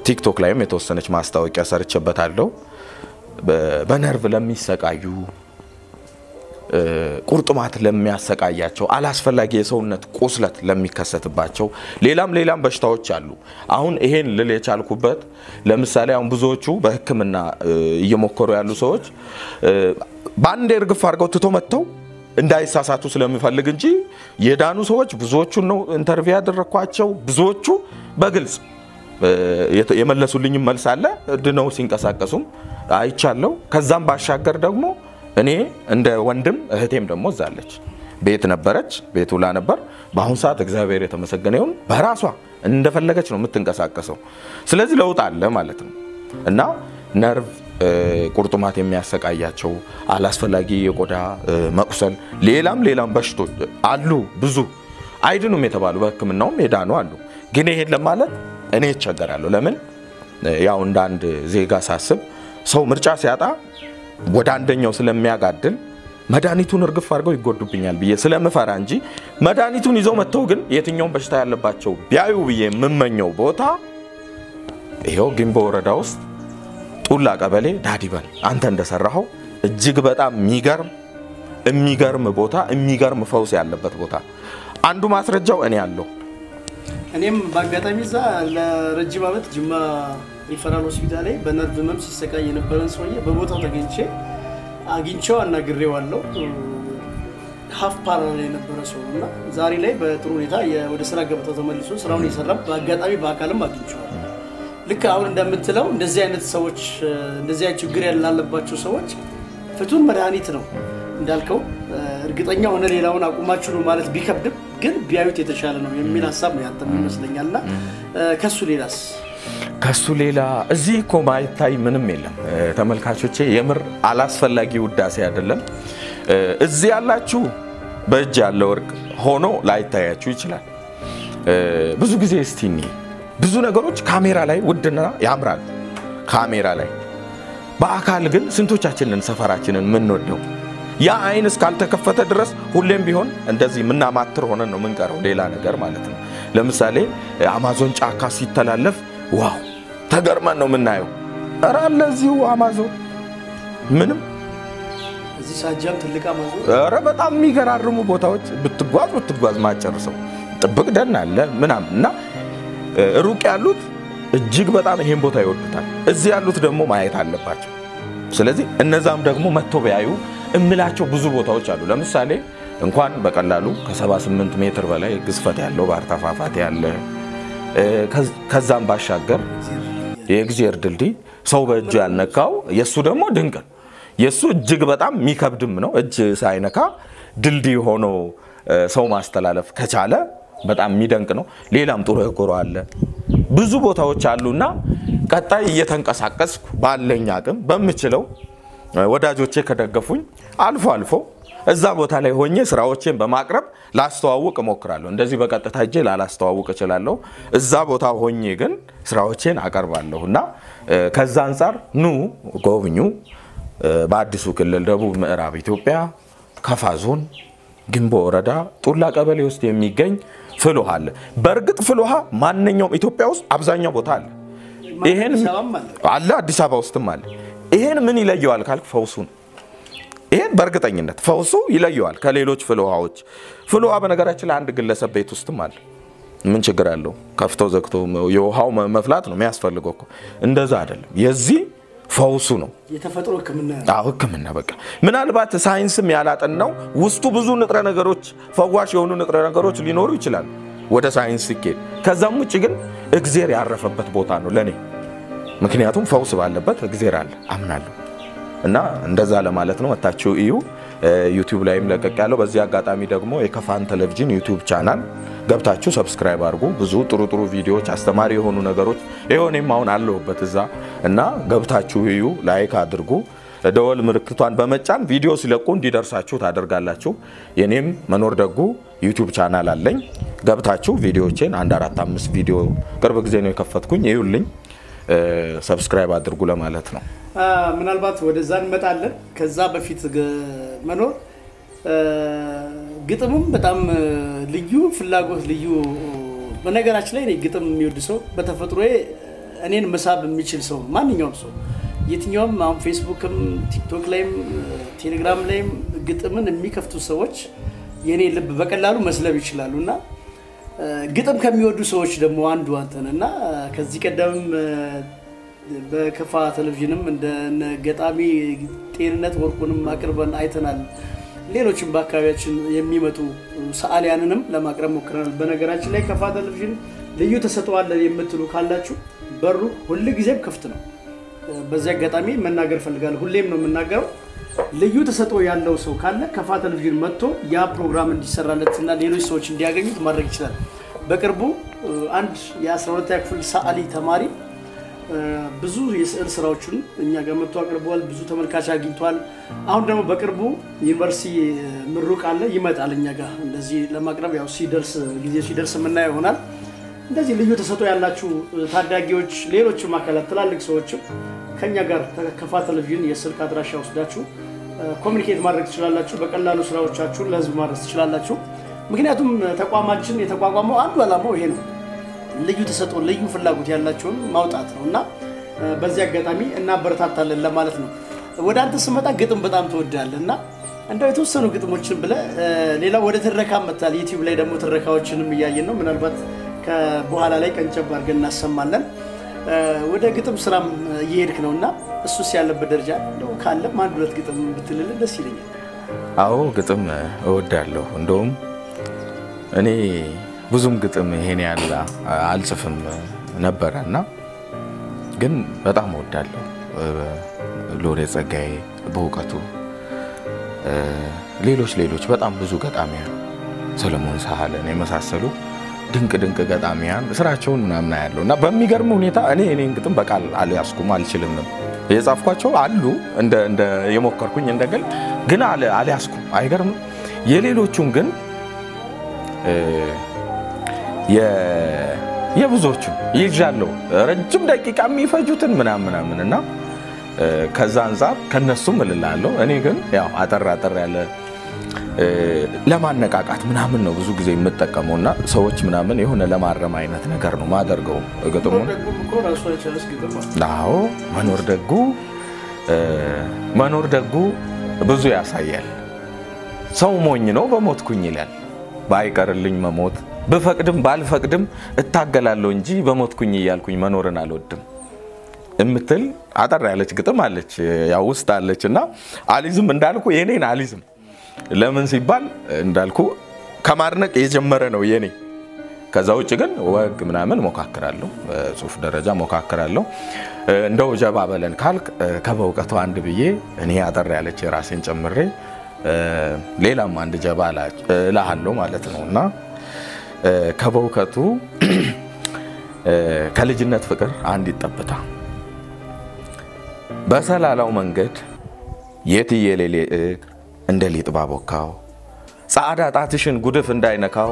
ቲክቶክ ላይም የተወሰነች ማስታወቂያ ሰርቼበታለሁ በነርቭ ለሚሰቃዩ ቁርጥማት ለሚያሰቃያቸው አላስፈላጊ የሰውነት ቁስለት ለሚከሰትባቸው ሌላም በሽታዎች አሉ አሁን ይሄን ልል የቻልኩበት ለምሳሌ አሁን ብዙዎቹ በህክምና እየሞከሩ ያሉ ሰዎች ባንዴ እርግፍ አድርገው ትቶ መተው እንዳይሳሳቱ ስለሚፈልግ እንጂ የዳኑ ሰዎች ብዙዎቹ ነው ኢንተርቪው ያደረኳቸው ብዙዎቹ በግልጽ የመለሱልኝ መልስ አለ ድነው ሲንቀሳቀሱም አይቻለው ከዛም ባሻገር ደግሞ እኔ እንደ ወንድም እህቴም ደግሞ ዛለች ቤት ነበረች ቤት ውላ ነበር በአሁን ሰዓት እግዚአብሔር የተመሰገነ ይሁን በራሷ እንደፈለገች ነው የምትንቀሳቀሰው ስለዚህ ለውጥ አለ ማለት ነው እና ነርቭ ቁርጥማት የሚያሰቃያቸው አላስፈላጊ የቆዳ መቁሰል ሌላም በሽቶች አሉ ብዙ አይድኑም የተባሉ በህክምናውም የዳኑ አሉ ግን ይሄን ለማለት እኔ እቸገራለሁ ለምን ያው እንደ አንድ ዜጋ ሳስብ ሰው ምርጫ ሲያጣ ወደ አንደኛው ስለሚያጋድል መድኃኒቱን እርግፍ አድርገው ይጎዱብኛል ብዬ ስለምፈራ እንጂ መድኃኒቱን ይዘው መተው ግን የትኛውን በሽታ ያለባቸው ቢያዩ ብዬ የምመኘው ቦታ ይሄው ግንቦ ወረዳ ውስጥ ጡላ ቀበሌ ዳዲበል አንተ እንደሰራኸው እጅግ በጣም የሚገርም ቦታ የሚገርም ፈውስ ያለበት ቦታ አንዱ ማስረጃው እኔ ያለው እኔም ባጋጣሚ ዛ ለረጅም ዓመት ጅማ ሪፈራል ሆስፒታል ላይ በነርቭ ህመም ሲሰቃይ የነበረን ሰውዬ በቦታው ተገኝቼ አግኝቼው አናግሬዋለሁ ሀፍ ፓራላል የነበረ ሰውና ዛሬ ላይ በጥሩ ሁኔታ ወደ ስራ ገብቶ ተመልሶ ስራውን እየሰራ በአጋጣሚ በአካልም አግኝቼዋለሁ ልክ አሁን እንደምትለው እንደዚህ አይነት ሰዎች እንደዚህ አይነት ችግር ያላለባቸው ሰዎች ፍቱን መድኃኒት ነው እንዳልከው እርግጠኛ ሆነ ሌላውን አቁማችሁ ነው ማለት ቢከብድም ግን ቢያዩት የተሻለ ነው የሚል ሐሳብ ነው ያንተም ይመስለኛልና ከሱ ሌላ እዚህ እኮ ማይታይ ምንም የለም ተመልካቾቼ የምር አላስፈላጊ ውዳሴ አይደለም እዚህ ያላችሁ በእጅ ያለ ወርቅ ሆኖ ላይታያችሁ ይችላል ብዙ ጊዜ እስቲኒ ብዙ ነገሮች ካሜራ ላይ ውድና ያምራል ካሜራ ላይ በአካል ግን ስንቶቻችንን ሰፈራችንን ምን ወደው ያ አይን እስካልተከፈተ ድረስ ሁሌም ቢሆን እንደዚህ ምናማትር ሆነን ነው ምንቀረው ሌላ ነገር ማለት ነው ለምሳሌ አማዞን ጫካ ሲተላለፍ ዋው ተገርመን ነው ምናየው አራ ለዚሁ አማዞን ምንም እዚህ ሳጃም ትልቅ አማዞን አራ በጣም የሚገራርሙ ቦታዎች ብትጓዝ ማጨርሰው ጥብቅ ደን አለ ምናምንና ሩቅ ያሉት እጅግ በጣም ይሄን ቦታ ይወዱታል እዚህ ያሉት ደግሞ ማየት አለባቸው ስለዚህ እነዛም ደግሞ መጥቶ ቢያዩ እምላቸው ብዙ ቦታዎች አሉ ለምሳሌ እንኳን በቀላሉ ከ78 ሜትር በላይ ግዝፈት ያለው ባርታፋፋት ያለ ከዛም ባሻገር የእግዚአብሔር ድልድይ ሰው በእጁ ያልነካው የሱ ደግሞ ድንቅ የሱ እጅግ በጣም የሚከብድም ነው እጅ ሳይነካ ድልድይ ሆኖ ሰው ማስተላለፍ ከቻለ በጣም የሚደንቅ ነው ሌላም ጥሩ የቆሮ አለ ብዙ ቦታዎች አሉና ቀጣይ እየተንቀሳቀስኩ ባለኛ አቅም በመችለው ወዳጆቼ ከደገፉኝ አልፎ እዛ ቦታ ላይ ሆኜ ስራዎችን በማቅረብ ላስተዋውቅ ሞክራለሁ እንደዚህ በቀጥታ እጄ ላስተዋውቅ እችላለሁ እዛ ቦታ ሆኜ ግን ስራዎችን አቀርባለሁና ከዛ አንፃር ኑ ጎብኙ በአዲሱ ክልል ደቡብ ምዕራብ ኢትዮጵያ ከፋ ዞን ግንቦ ወረዳ ጡላ ቀበሌ ውስጥ የሚገኝ ፍልውሃ አለ በርግጥ ፍልውሃ ማንኛውም ኢትዮጵያ ውስጥ አብዛኛው ቦታ አለ ይሄን አለ አዲስ አበባ ውስጥም አለ ይሄን ምን ይለየዋል ካልክ ፈውሱን ይሄን በርግጠኝነት ፈውሱ ይለየዋል ከሌሎች ፍልውሃዎች ፍልውሃ በነገራችን ላይ አንድ ግለሰብ ቤት ውስጥም አለ ምን ችግር አለው ከፍቶ ዘግቶ የውሃው መፍላት ነው የሚያስፈልገው እኮ እንደዛ አይደለም የዚህ ፈውሱ ነው የተፈጥሮ ህክምና ህክምና በቃ ምናልባት ሳይንስም ያላጠናው ውስጡ ብዙ ንጥረ ነገሮች ፈዋሽ የሆኑ ንጥረ ነገሮች ሊኖሩ ይችላል ወደ ሳይንስ ይኬድ ከዛም ውጪ ግን እግዚአብሔር ያረፈበት ቦታ ነው ለኔ ምክንያቱም ፈውስ ባለበት እግዚአብሔር አለ አምናለሁ እና እንደዛ ለማለት ነው መታችሁ እዩ ዩቲዩብ ላይም ለቀቅ ያለው በዚህ አጋጣሚ ደግሞ የከፋን ቴሌቪዥን ዩቲዩብ ቻናል ገብታችሁ ሰብስክራይብ አድርጉ ብዙ ጥሩ ቪዲዮዎች አስተማሪ የሆኑ ነገሮች ይሄንም አሁን አለውበት እዛ እና ገብታችሁ እዩ ላይክ አድርጉ ደወል ምልክቷን በመጫን ቪዲዮ ሲለቁ እንዲደርሳችሁ ታደርጋላችሁ የኔም መኖር ደጉ ዩቲዩብ ቻናል አለኝ ገብታችሁ ቪዲዮዎችን 1 4 5 ቪዲዮ ቅርብ ጊዜ ነው የከፈትኩኝ ይዩልኝ ሰብስክራይብ አድርጉ ለማለት ነው ምናልባት ወደዛ እንመጣለን ከዛ በፊት መኖር ግጥምም በጣም ልዩ ፍላጎት ልዩ በነገራችን ላይ ግጥም የሚወድ ሰው በተፈጥሮዬ እኔን መሳብ የሚችል ሰው ማንኛውም ሰው የትኛውም አሁን ፌስቡክም ቲክቶክ ላይም ቴሌግራም ላይም ግጥምን የሚከፍቱ ሰዎች የኔ ልብ በቀላሉ መስለብ ይችላሉና ግጥም ከሚወዱ ሰዎች ደግሞ አንዱ አንተነና ከዚህ ቀደም በከፋ ቴሌቪዥንም እንደ ገጣሚ ጤንነት ወርቁንም አቅርበን አይተናል ሌሎችም በአካባቢያችን የሚመጡ ሰዓሊያንንም ለማቅረብ ሞክረናል በነገራችን ላይ ከፋ ቴሌቪዥን ልዩ ተሰጥቷል የምትሉ ካላችሁ በሩ ሁሉ ጊዜም ክፍት ነው በዚያ አጋጣሚ መናገር ፈልጋለሁ ሁሌም ነው የምናገረው ልዩ ተሰጥቶ ያለው ሰው ካለ ከፋ ቴሌቪዥን መጥቶ ያ ፕሮግራም እንዲሰራለትና ሌሎች ሰዎች እንዲያገኙት ማድረግ ይችላል በቅርቡ አንድ የ12ኛ ክፍል ሰዓሊ ተማሪ ብዙ የስዕል ስራዎችን እኛ ጋር መጥቶ አቅርቧል ብዙ ተመልካች አግኝቷል አሁን ደግሞ በቅርቡ ዩኒቨርሲቲ ምሩቅ አለ ይመጣል እኛ ጋር እንደዚህ ለማቅረብ ያው ጊዜ ሲደርስ ምናየው ይሆናል እንደዚህ ልዩ ተሰጥቶ ያላችሁ ታዳጊዎች ሌሎችም አካላት ትላልቅ ሰዎችም ከኛ ጋር ከፋ ቴሌቪዥን የስልክ አድራሻ ወስዳችሁ ኮሙኒኬት ማድረግ ትችላላችሁ በቀላሉ ስራዎቻችሁን ለህዝብ ማድረስ ትችላላችሁ ምክንያቱም ተቋማችን የተቋቋመው አንዱ ዓላማው ይሄ ነው ልዩ ተሰጥኦ ልዩ ፍላጎት ያላችሁን ማውጣት ነውና በዚህ አጋጣሚ እናበረታታለን ለማለት ነው ወደ አንተ ስመጣ ግጥም በጣም ተወዳለና እንደው የተወሰኑ ግጥሞችን ብለ ሌላ ወደ ትረካ መጣል ዩቲዩብ ላይ ደግሞ ትረካዎችንም ያያየን ነው ምናልባት ከበኋላ ላይ ቀንጨብ አድርገን እናሰማለን ወደ ግጥም ስራም እየሄድክ ነውና እሱስ ያለበት ደረጃ እንደው ካለ ማን ሁለት ግጥም ብትልልን ደስ ይለኛል አዎ ግጥም እወዳለሁ እንደውም እኔ ብዙም ግጥም ይሄን ያለ አልጽፍም ነበርና ግን በጣም እወዳለሁ ሎሬ ጸጋዬ በእውቀቱ ሌሎች በጣም ብዙ ገጣሚያን ሰለሞን ሳህለን የመሳሰሉ ድንቅ ገጣሚያን ስራቸውን ምናምን ያለውና በሚገርም ሁኔታ እኔን ግጥም በቃል አልያስኩም አልችልም ነው የጻፍኳቸው አሉ እንደ የሞከርኩኝ እንደገል ግን አልያስኩም አይገርም የሌሎቹን ግን የብዙዎቹ ይዣለሁ ረጅም ደቂቃ የሚፈጁትን ምናምንና ከዛ አንፃር ከነሱም እልላለሁ እኔ ግን ያው አጠር ያለ ለማነቃቃት ምናምን ነው ብዙ ጊዜ የምጠቀመውና ሰዎች ምናምን የሆነ ለማረም አይነት ነገር ነው ማደርገው ግጥሙ አዎ መኖር ደጉ ብዙ ያሳያል ሰው ሞኝ ነው በሞትኩኝ ይላል ባይቀርልኝ መሞት በፈቅድም ባልፈቅድም እታገላለሁ እንጂ በሞትኩኝ ይያልኩኝ መኖርን አልወድም እምትል አጠር ያለች ግጥም አለች ያው ውስጥ አለችና አሊዝም እንዳልኩ የኔን አሊዝም ለምን ሲባል እንዳልኩ ከማድነቅ የጀመረ ነው የኔ ከዛ ውጭ ግን ወግ ምናምን ሞካከራለሁ ጽሁፍ ደረጃ ሞካከራለሁ እንደው ጀባ በለን ካልክ ከበውቀቱ አንድ ብዬ እኔ አጠር ያለች ራሴን ጨምሬ ሌላም አንድ ጀባ ላሃለው ማለት ነውና ከበውቀቱ ከልጅነት ፍቅር አንድ ይጠብታ በሰላላው መንገድ የትየሌሌ እንደ ሊጥባቦካው ጻዳ ጣትሽን ጉድፍ እንዳይነካው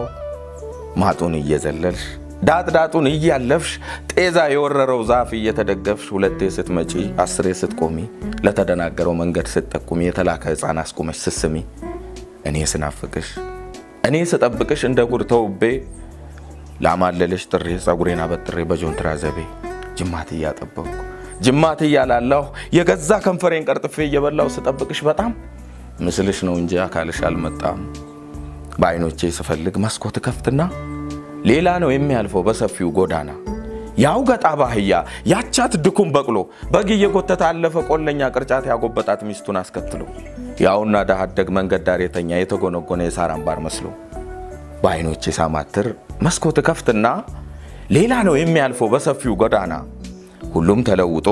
ማጡን እየዘለልሽ ዳጥዳጡን እያለፍሽ ጤዛ የወረረው ዛፍ እየተደገፍሽ ሁለቴ ስትመጪ አስሬ ስትቆሚ ለተደናገረው መንገድ ስትጠቁሚ የተላከ ህፃን አስቆመሽ ስስሚ እኔ ስናፍቅሽ እኔ ስጠብቅሽ እንደ ጉድ ተውቤ ላማለልሽ ጥሪ ጸጉሬና በጥሬ በጆንትራ ዘቤ ጅማት እያላለሁ የገዛ ከንፈሬን ቀርጥፌ እየበላው ስጠብቅሽ በጣም ምስልሽ ነው እንጂ አካልሽ አልመጣም ባይኖቼ ስፈልግ መስኮት ከፍትና ሌላ ነው የሚያልፈው በሰፊው ጎዳና ያው ገጣ ባህያ ያቻት ድኩም በቅሎ በግ እየጎተተ አለፈ ቆለኛ ቅርጫት ያጎበጣት ሚስቱን አስከትሎ ያውና ዳሃደግ መንገድ ዳር የተኛ የተጎነጎነ የሳር አምባር መስሎ ባይኖቼ ሳማትር መስኮት ከፍትና ሌላ ነው የሚያልፈው በሰፊው ጎዳና ሁሉም ተለውጦ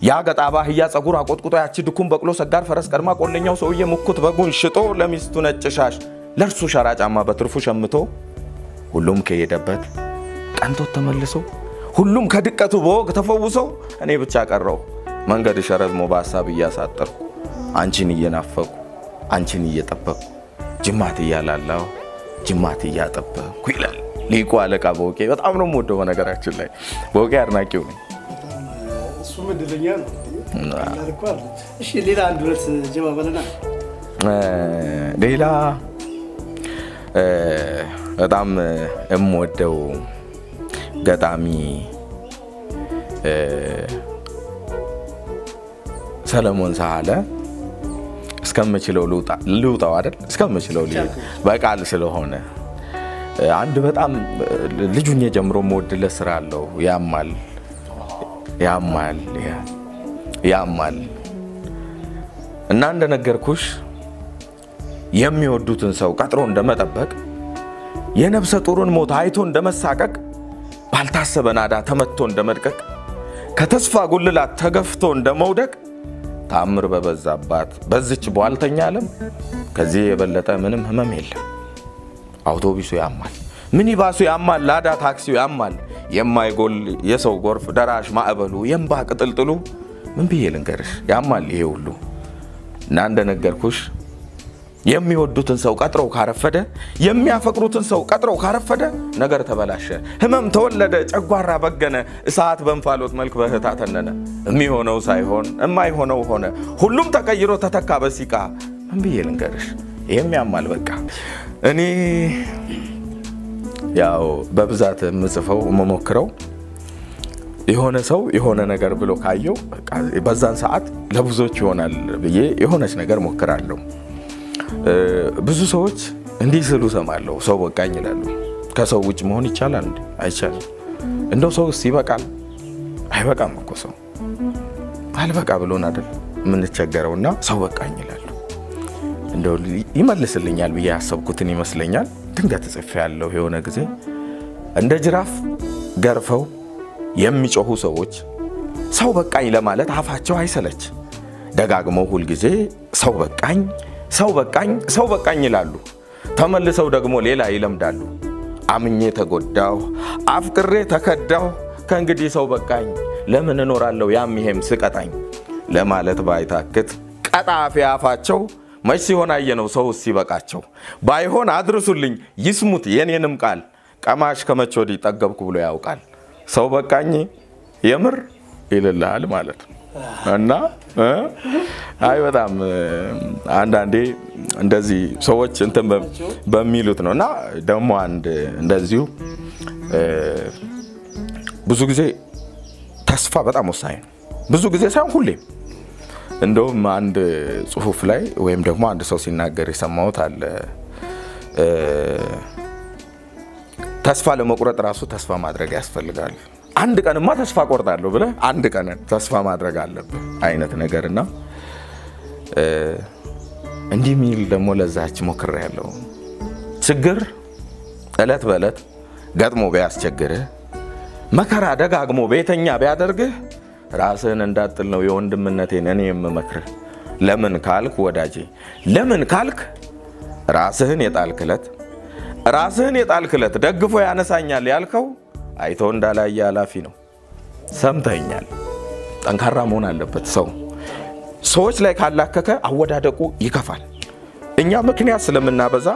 ያ ገጣ ባህያ ጸጉር አቆጥቁጦ ያቺ ድኩም በቅሎ ሰጋር ፈረስ ቀድማ ቆለኛው ሰውዬ ሙኩት በጉን ሽጦ ለሚስቱ ነጭ ሻሽ ለርሱ ሸራጫማ በትርፉ ሸምቶ ሁሉም ከሄደበት ቀንቶት ተመልሶ ሁሉም ከድቀቱ በወግ ተፈውሶ እኔ ብቻ ቀረው መንገድ ሸረዝሞ በሐሳብ እያሳጠርኩ አንቺን እየናፈቁ አንቺን እየጠበቁ ጅማት እያላላው ጅማት እያጠበቁ ይላል ሊቁ አለቃ በውቄ በጣም ነው የምወደው በነገራችን ላይ በውቄ አድናቂው ነኝ እሱ ምድልኛ ነው አላልኳል እሺ ሌላ አንድ ሁለት ጀባ በለና ሌላ በጣም የምወደው ገጣሚ ሰለሞን ሳህለ እስከምችለው ልውጣው አይደል እስከምችለው በቃል ስለሆነ አንድ በጣም ልጁን የጀምሮ ሞድለት ስራ አለው ያማል እና እንደነገርኩሽ የሚወዱትን ሰው ቀጥሮ እንደመጠበቅ የነፍሰ ጡሩን ሞት አይቶ እንደመሳቀቅ ባልታሰበ ናዳ ተመቶ እንደመድቀቅ ከተስፋ ጉልላት ተገፍቶ እንደመውደቅ ታምር በበዛባት በዚች ቧልተኛ ዓለም ከዚህ የበለጠ ምንም ህመም የለም አውቶቡሱ ያማል ሚኒባሱ ያማል ላዳ ታክሲው ያማል የማይጎል የሰው ጎርፍ ደራሽ ማዕበሉ የምባ ቅጥልጥሉ ምን ብዬ ልንገርሽ ያማል ይሄ ሁሉ እና እንደነገርኩሽ የሚወዱትን ሰው ቀጥረው ካረፈደ የሚያፈቅሩትን ሰው ቀጥረው ካረፈደ ነገር ተበላሸ ህመም ተወለደ ጨጓራ በገነ እሳት በእንፋሎት መልክ በህታ ተነነ የሚሆነው ሳይሆን የማይሆነው ሆነ ሁሉም ተቀይሮ ተተካ በሲቃ ምን ብዬ ልንገርሽ የሚያማል በቃ እኔ ያው በብዛት ምጽፈው መሞክረው የሆነ ሰው የሆነ ነገር ብሎ ካየው በዛን ሰዓት ለብዙዎች ይሆናል ብዬ የሆነች ነገር ሞክራለሁ ብዙ ሰዎች እንዲህ ስሉ ሰማለው ሰው በቃኝ ይላሉ ከሰው ውጭ መሆን ይቻላል እንዴ አይቻልም እንደው ሰው ሲበቃል አይበቃም እኮ ሰው አልበቃ ብሎን አይደል ምን ተቸገረውና ሰው በቃኝ ይላሉ እንደው ይመልስልኛል ብዬ ያሰብኩትን ይመስለኛል ድንገት ጽፌ ያለው የሆነ ጊዜ እንደ ጅራፍ ገርፈው የሚጮሁ ሰዎች ሰው በቃኝ ለማለት አፋቸው አይሰለች ደጋግመው ሁሉ ጊዜ ሰው በቃኝ ሰው በቃኝ ሰው በቃኝ ይላሉ ተመልሰው ደግሞ ሌላ ይለምዳሉ አምኜ ተጎዳው አፍቅሬ ተከዳው ከእንግዲህ ሰው በቃኝ ለምን እኖራለሁ ያም ይሄም ስቀጣኝ ለማለት ባይታክት ቀጣፊ አፋቸው መች ሲሆን አየነው ሰው ሲበቃቸው ባይሆን አድርሱልኝ ይስሙት የኔንም ቃል ቀማሽ ከመቾዲ ጠገብኩ ብሎ ያውቃል ሰው በቃኝ የምር ይልልሃል ማለት ነው እና አይ በጣም አንዳንዴ እንደዚህ ሰዎች እንትን በሚሉት ነውና ደሞ አንድ እንደዚሁ ብዙ ጊዜ ተስፋ በጣም ወሳኝ ነው ብዙ ጊዜ ሳይሆን ሁሌም እንደውም አንድ ጽሁፍ ላይ ወይም ደግሞ አንድ ሰው ሲናገር የሰማሁት አለ ተስፋ ለመቁረጥ ራሱ ተስፋ ማድረግ ያስፈልጋል አንድ ቀንማ ተስፋ ቆርጣለሁ ብለ አንድ ቀን ተስፋ ማድረግ አለበት አይነት ነገርና እንዲህ ሚል ደሞ ለዛች ሞክር ያለው ችግር እለት በእለት ገጥሞ ቢያስቸግር መከራ ደጋግሞ ቤተኛ ቢያደርግ ራስህን እንዳጥል ነው የወንድምነቴን እኔ የምመክር ለምን ካልክ ወዳጄ ለምን ካልክ ራስህን የጣልክለት ደግፎ ያነሳኛል ያልከው አይቶ እንዳላየ አላፊ ነው ሰምተኛል ጠንካራ መሆን አለበት ሰዎች ላይ ካላከከ አወዳደቁ ይከፋል እኛ ምክንያት ስለምናበዛ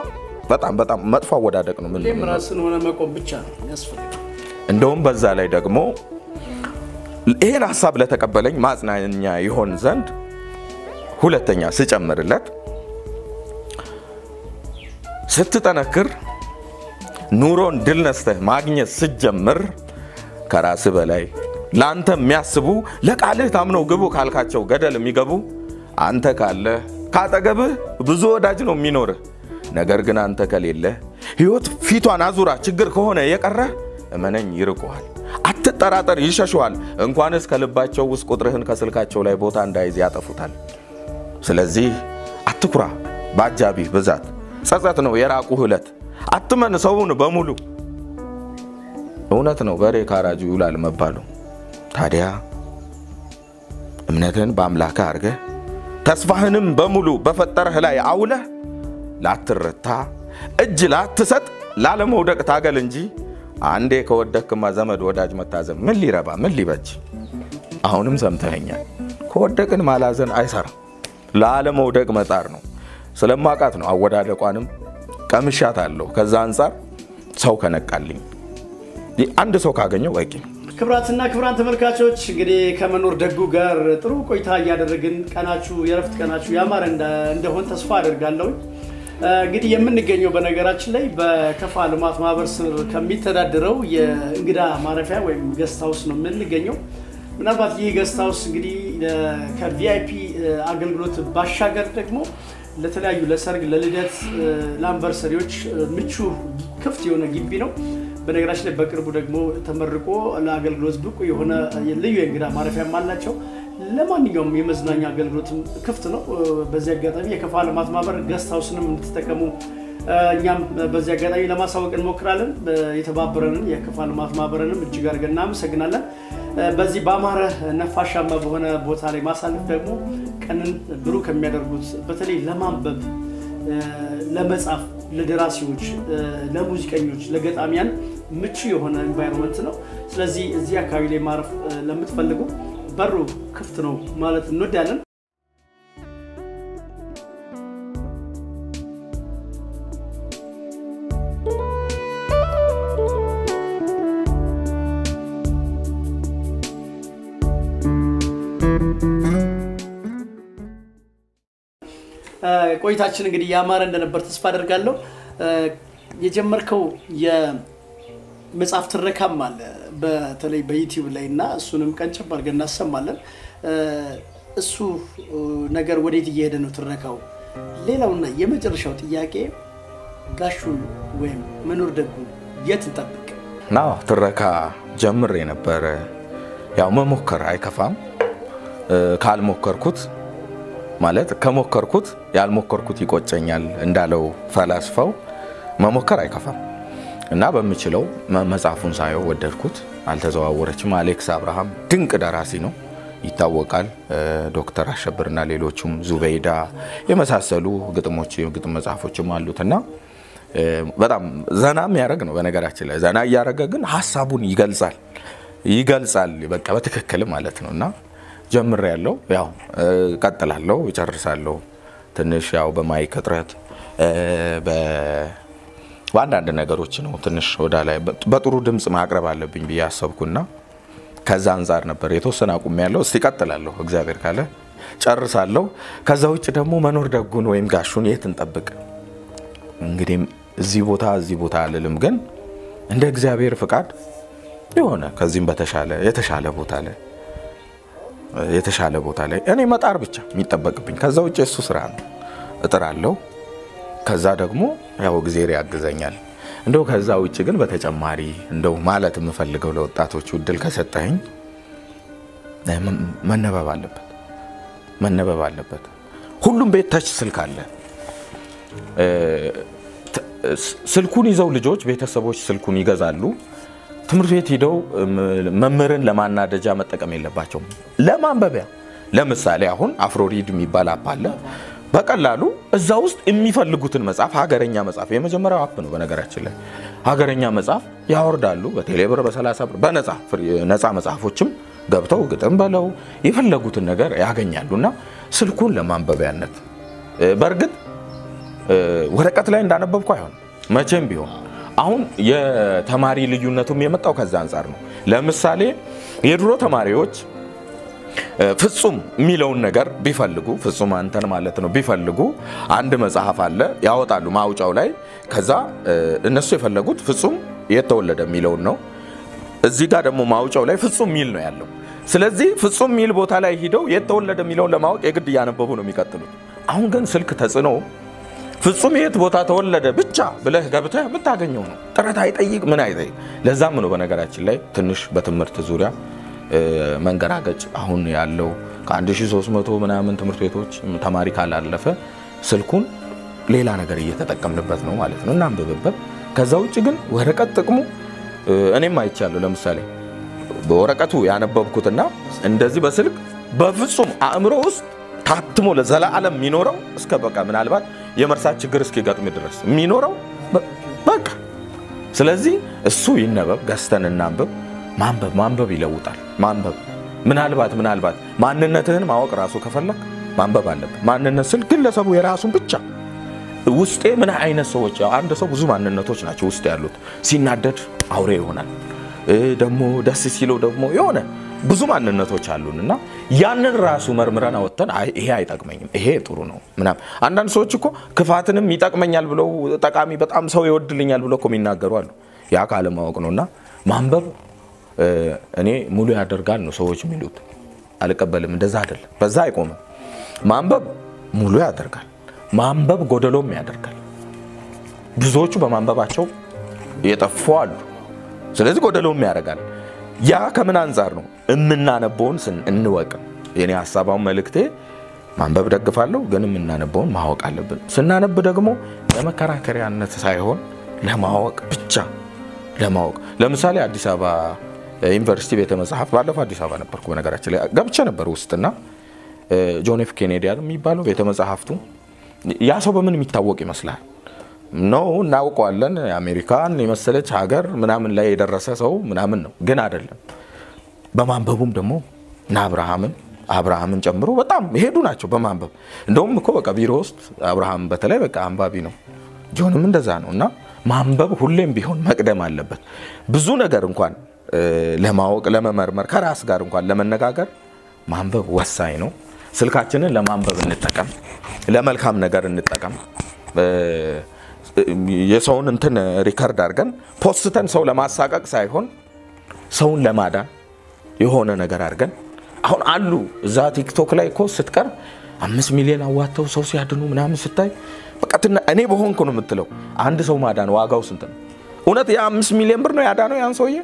በጣም መጥፎ አወዳደቅ ነው ምን ራስን ሆነ መቆም ብቻ ያስፈልጋል እንደውም በዛ ላይ ደግሞ ይሄን ሐሳብ ለተቀበለኝ ማጽናኛ ይሆን ዘንድ ሁለተኛ ስጨምርለት ስትጠነክር ኑሮን ድል ነስተህ ማግኘት ስጀምር ከራስ በላይ ላንተ የሚያስቡ ለቃልህ ታምነው ግቡ ካልካቸው ገደል የሚገቡ አንተ ካለ ካጠገብህ ብዙ ወዳጅ ነው የሚኖር ነገር ግን አንተ ከሌለ ህይወት ፊቷን አዙራ ችግር ከሆነ የቀረ እመነኝ ይርቁሃል አትጠራጠር ይሸሹሃል እንኳንስ ከልባቸው ውስጥ ቁጥርህን ከስልካቸው ላይ ቦታ እንዳይዝ ያጠፉታል ስለዚህ አትኩራ ባጃቢ ብዛት ጸጸት ነው የራቁ ህለት አትመን ሰውን በሙሉ እውነት ነው በሬ ካራጁ ይውላል መባሉ ታዲያ እምነትን በአምላክ አርገ ተስፋህንም በሙሉ በፈጠረህ ላይ አውለ ላትረታ እጅ ላትሰጥ ላለመውደቅ ታገል እንጂ አንዴ ከወደክማ ዘመድ ወዳጅ መታዘብ ምን ሊረባ ምን ሊበጅ አሁንም ሰምተኸኛል ከወደቅን ማላዘን አይሰራም ላለመውደቅ መጣር ነው ስለማቃት ነው አወዳደቋንም ቀምሻት አለው ከዛ አንፃር ሰው ከነቃልኝ አንድ ሰው ካገኘው በቂ ክብራትና ክብራን ተመልካቾች እንግዲህ ከመኖር ደጉ ጋር ጥሩ ቆይታ ያደረግን ቀናችሁ የረፍት ቀናችሁ ያማረ እንደሆነ ተስፋ አደርጋለሁ እንግዲህ የምንገኘው በነገራችን ላይ በከፋ ልማት ማህበር ስር ከሚተዳደረው የእንግዳ ማረፊያ ወይም ገስት ሃውስ ነው የምንገኘው ምናልባት ይህ ገስት ሃውስ እንግዲህ ከቪአይፒ አገልግሎት ባሻገር ደግሞ ለተለያዩ ለሰርግ ለልደት ለአንቨርሰሪዎች ምቹ ክፍት የሆነ ግቢ ነው በነገራችን ላይ በቅርቡ ደግሞ ተመርቆ ለአገልግሎት ብቁ የሆነ ልዩ የእንግዳ ማረፊያ አላቸው ለማንኛውም የመዝናኛ አገልግሎት ክፍት ነው በዚህ አጋጣሚ የከፋ ልማት ማህበር ገስት ሃውስንም እንድትጠቀሙ እኛም በዚህ አጋጣሚ ለማሳወቅ እንሞክራለን የተባበረንን የከፋ ልማት ማህበርንም እጅግ አድርገን እናመሰግናለን በዚህ ባማረ ነፋሻማ በሆነ ቦታ ላይ ማሳለፍ ደግሞ ቀንን ብሩ ከሚያደርጉት በተለይ ለማንበብ ለመጻፍ ለደራሲዎች ለሙዚቀኞች ለገጣሚያን ምቹ የሆነ ኤንቫይሮንመንት ነው ስለዚህ እዚህ አካባቢ ላይ ማረፍ ለምትፈልጉ በሩ ክፍት ነው ማለት እንወዳለን ቆይታችን እንግዲህ ያማረ እንደነበር ተስፋ አደርጋለሁ የጀመርከው የመጽሐፍ ትረካም አለ በተለይ በዩቲዩብ ላይና እሱንም ቀንጨብ አድርገን እናሰማለን እሱ ነገር ወዴት እየሄደ ነው ትረካው ሌላውና የመጨረሻው ጥያቄ ጋሹን ወይም መኖር ደጉ የት እንጠብቅ ናው ትረካ ጀምሬ ነበር ያው መሞከር አይከፋም ካልሞከርኩት ማለት ከሞከርኩት ያልሞከርኩት ይቆጨኛል እንዳለው ፈላስፋው መሞከር አይከፋም እና በሚችለው መጽሐፉን ሳየው ወደድኩት አልተዘዋወረችም አሌክስ አብርሃም ድንቅ ደራሲ ነው ይታወቃል ዶክተር አሸብርና ሌሎችም ዙበይዳ የመሳሰሉ ግጥም መጽሐፎችም አሉትና በጣም ዘናም ያረግ ነው በነገራችን ላይ ዘና ያረጋ ግን ሐሳቡን ይገልጻል በቃ በትክክል ማለት ነውና ጀምሬ ያለው ያው ቀጥላለሁ ይጨርሳለሁ ትንሽ ያው በማይክ እጥረት በአንዳንድ ነገሮች ነው ትንሽ ወዳ ላይ በጥሩ ድምጽ ማቅረብ አለብኝ በያሰብኩና ከዛ አንፃር ነበር የተወሰነ አቁም ያለው እስቲ ቀጥላለሁ እግዚአብሔር ካለ ጨርሳለሁ ከዛ ውጭ ደግሞ መኖር ደጉን ወይም ጋሹን የት እንጠብቅ እንግዲህ እዚህ ቦታ አልልም ግን እንደ እግዚአብሔር ፍቃድ ይሆነ ከዚህም በተሻለ የተሻለ ቦታ ላይ እኔ መጣር ብቻ የሚጠበቅብኝ ከዛ ውጭ እሱ ስራ ነው እጥራለሁ ከዛ ደግሞ ያው እግዚአብሔር ያግዘኛል እንደው ከዛ ውጭ ግን በተጨማሪ እንደው ማለት የምፈልገው ለወጣቶቹ እድል ከሰጠኝ መነበብ አለበት ሁሉም ቤት ታች ስልክ አለ ስልኩን ይዘው ልጆች ቤተሰቦች ስልኩን ይገዛሉ ትምርት ቤት ሄደው መምህርን ለማናደጃ መጠቀም የለባቸው ለማንበቢያ ለምሳሌ አሁን አፍሮሪድ የሚባል አፕ አለ በቀላሉ እዛ ውስጥ የሚፈልጉትን መጽሐፍ ሀገረኛ መጽሐፍ የመጀመሪያው አፕ ነው በነገራችን ላይ ሀገረኛ መጽሐፍ ያወርዳሉ በቴሌብር በ30 ብር በነፃ መጽሐፎችም ገብተው ግጥም በለው የፈለጉትን ነገር ያገኛሉና ስልኩን ለማንበቢያነት በርግጥ ወረቀት ላይ እንዳነበብኩ አይሆን መቼም ቢሆን አሁን የተማሪ ልዩነቱም የመጣው ከዛ አንፃር ነው ለምሳሌ የድሮ ተማሪዎች ፍጹም ሚለውን ነገር ቢፈልጉ ፍጹም አንተን ማለት ነው ቢፈልጉ አንድ መጽሐፍ አለ ያወጣሉ ማውጫው ላይ ከዛ እነሱ የፈለጉት ፍጹም የተወለደ ሚለውን ነው እዚህ ጋር ደግሞ ማውጫው ላይ ፍጹም ሚል ነው ያለው ስለዚህ ፍጹም ሚል ቦታ ላይ ሄደው የተወለደ ሚለውን ለማወቅ የግድ ያነበቡ ነው የሚቀጥሉት አሁን ግን ስልክ ተጽኖ ፍጹም የት ቦታ ተወለደ ብቻ ብለህ ገብተህ የምታገኘው ነው ጥረት አይጠይቅ ምን አይጠይቅ ለዛም ነው በነገራችን ላይ ትንሽ በትምህርት ዙሪያ መንገራገጭ አሁን ያለው ከ1300 ምናምን ትምህርት ቤቶች ተማሪ ካላለፈ ስልኩን ሌላ ነገር እየተጠቀምንበት ነው ማለት ነው እና አንብብበት ከዛ ውጭ ግን ወረቀት ጥቅሙ እኔም አይቻለሁ ለምሳሌ በወረቀቱ ያነበብኩትና እንደዚህ በስልክ በፍጹም አእምሮ ውስጥ ታትሞ ለዘላለም የሚኖረው እስከ በቃ ምናልባት የመርሳት ችግር እስኪገጥም ድረስ የሚኖረው በቃ ስለዚህ እሱ ይነበብ ገስተን እናንብብ ማንበብ ይለውጣል ማንበብ ምናልባት ማንነትህን ማወቅ ራሱ ከፈለክ ማንበብ አለበት ማንነት ስል ግለሰቡ የራሱን ብቻ ውስጤ ምን አይነት ሰዎች አንድ ሰው ብዙ ማንነቶች ናቸው ውስጥ ያሉት ሲናደድ አውሬ ይሆናል ደግሞ ደስ ሲለው ደግሞ የሆነ ብዙ ማንነቶች አሉንና ያንን ራሱ መርምረን አወጣን ይሄ አይጠቅመኝም ይሄ ጥሩ ነው ምናም አንዳንድ ሰዎች እኮ ክፋትንም ይጠቅመኛል ብለው ጠቃሚ በጣም ሰው ይወድልኛል ብለው እኮ የሚናገሩ አሉ ያ ካለ ማወቅ ነውና ማንበብ እኔ ሙሉ ያደርጋል ነው ሰዎች የሚሉት አልቀበልም እንደዛ አይደለም በዛ አይቆምም ማንበብ ሙሉ ያደርጋል ማንበብ ጎደሎም ያደርጋል ብዙዎቹ በማንበባቸው የጠፋሉ ስለዚህ ጎደሎም ያደርጋል ያ ከምን አንፃር ነው እምናነበውን እንወቅ የኔ ሐሳባው መልእክቴ ማንበብ ደግፋለሁ ግን እምናነበውን ማወቅ አለብን ስናነብ ደግሞ ለመከራከሪያነት ሳይሆን ለማወቅ ብቻ ለማወቅ ለምሳሌ አዲስ አበባ ዩኒቨርሲቲ ቤተ መጽሐፍ ባለፈው አዲስ አበባ ነበርኩ በነገራችን ላይ ገብቼ ነበር ውስጥና ጆን ኤፍ ኬኔዲ የሚባለው ቤተ መጽሐፍቱ ያ ሰው በምን የሚታወቅ ይመስላል ነው እናውቀዋለን አሜሪካን የመሰለች ሀገር ምናምን ላይ የደረሰ ሰው ምናምን ነው ግን አይደለም በማንበቡም ደግሞ አብርሃምን ጨምሮ በጣም ይሄዱ ናቸው በማንበብ እንደውም እኮ በቃ ቢሮ ውስጥ አብርሃም በተለይ በቃ አንባቢ ነው ጆንም እንደዛ ነውና ማንበብ ሁሌም ቢሆን መቅደም አለበት ብዙ ነገር እንኳን ለማወቅ ለመመርመር ከራስ ጋር እንኳን ለመነጋገር ማንበብ ወሳኝ ነው ስልካችንን ለማንበብ እንጠቀም ለመልካም ነገር እንጠቀም የሰውን እንትን ሪከርድ አድርገን ፖስተን ሰው ለማሳቀቅ ሳይሆን ሰውን ለማዳን የሆነ ነገር አድርገን አሁን አሉ እዛ ቲክቶክ ላይ እኮ ስትቀር 5 ሚሊዮን አዋተው ሰው ሲያድኑ ምናምን ስታይ በቃ እኔ በሆንኩ ነው የምትለው አንድ ሰው ማዳን ዋጋው ስንት ነው እውነት ያ 5 ሚሊዮን ብር ነው ያዳነው ያን ሰውዬ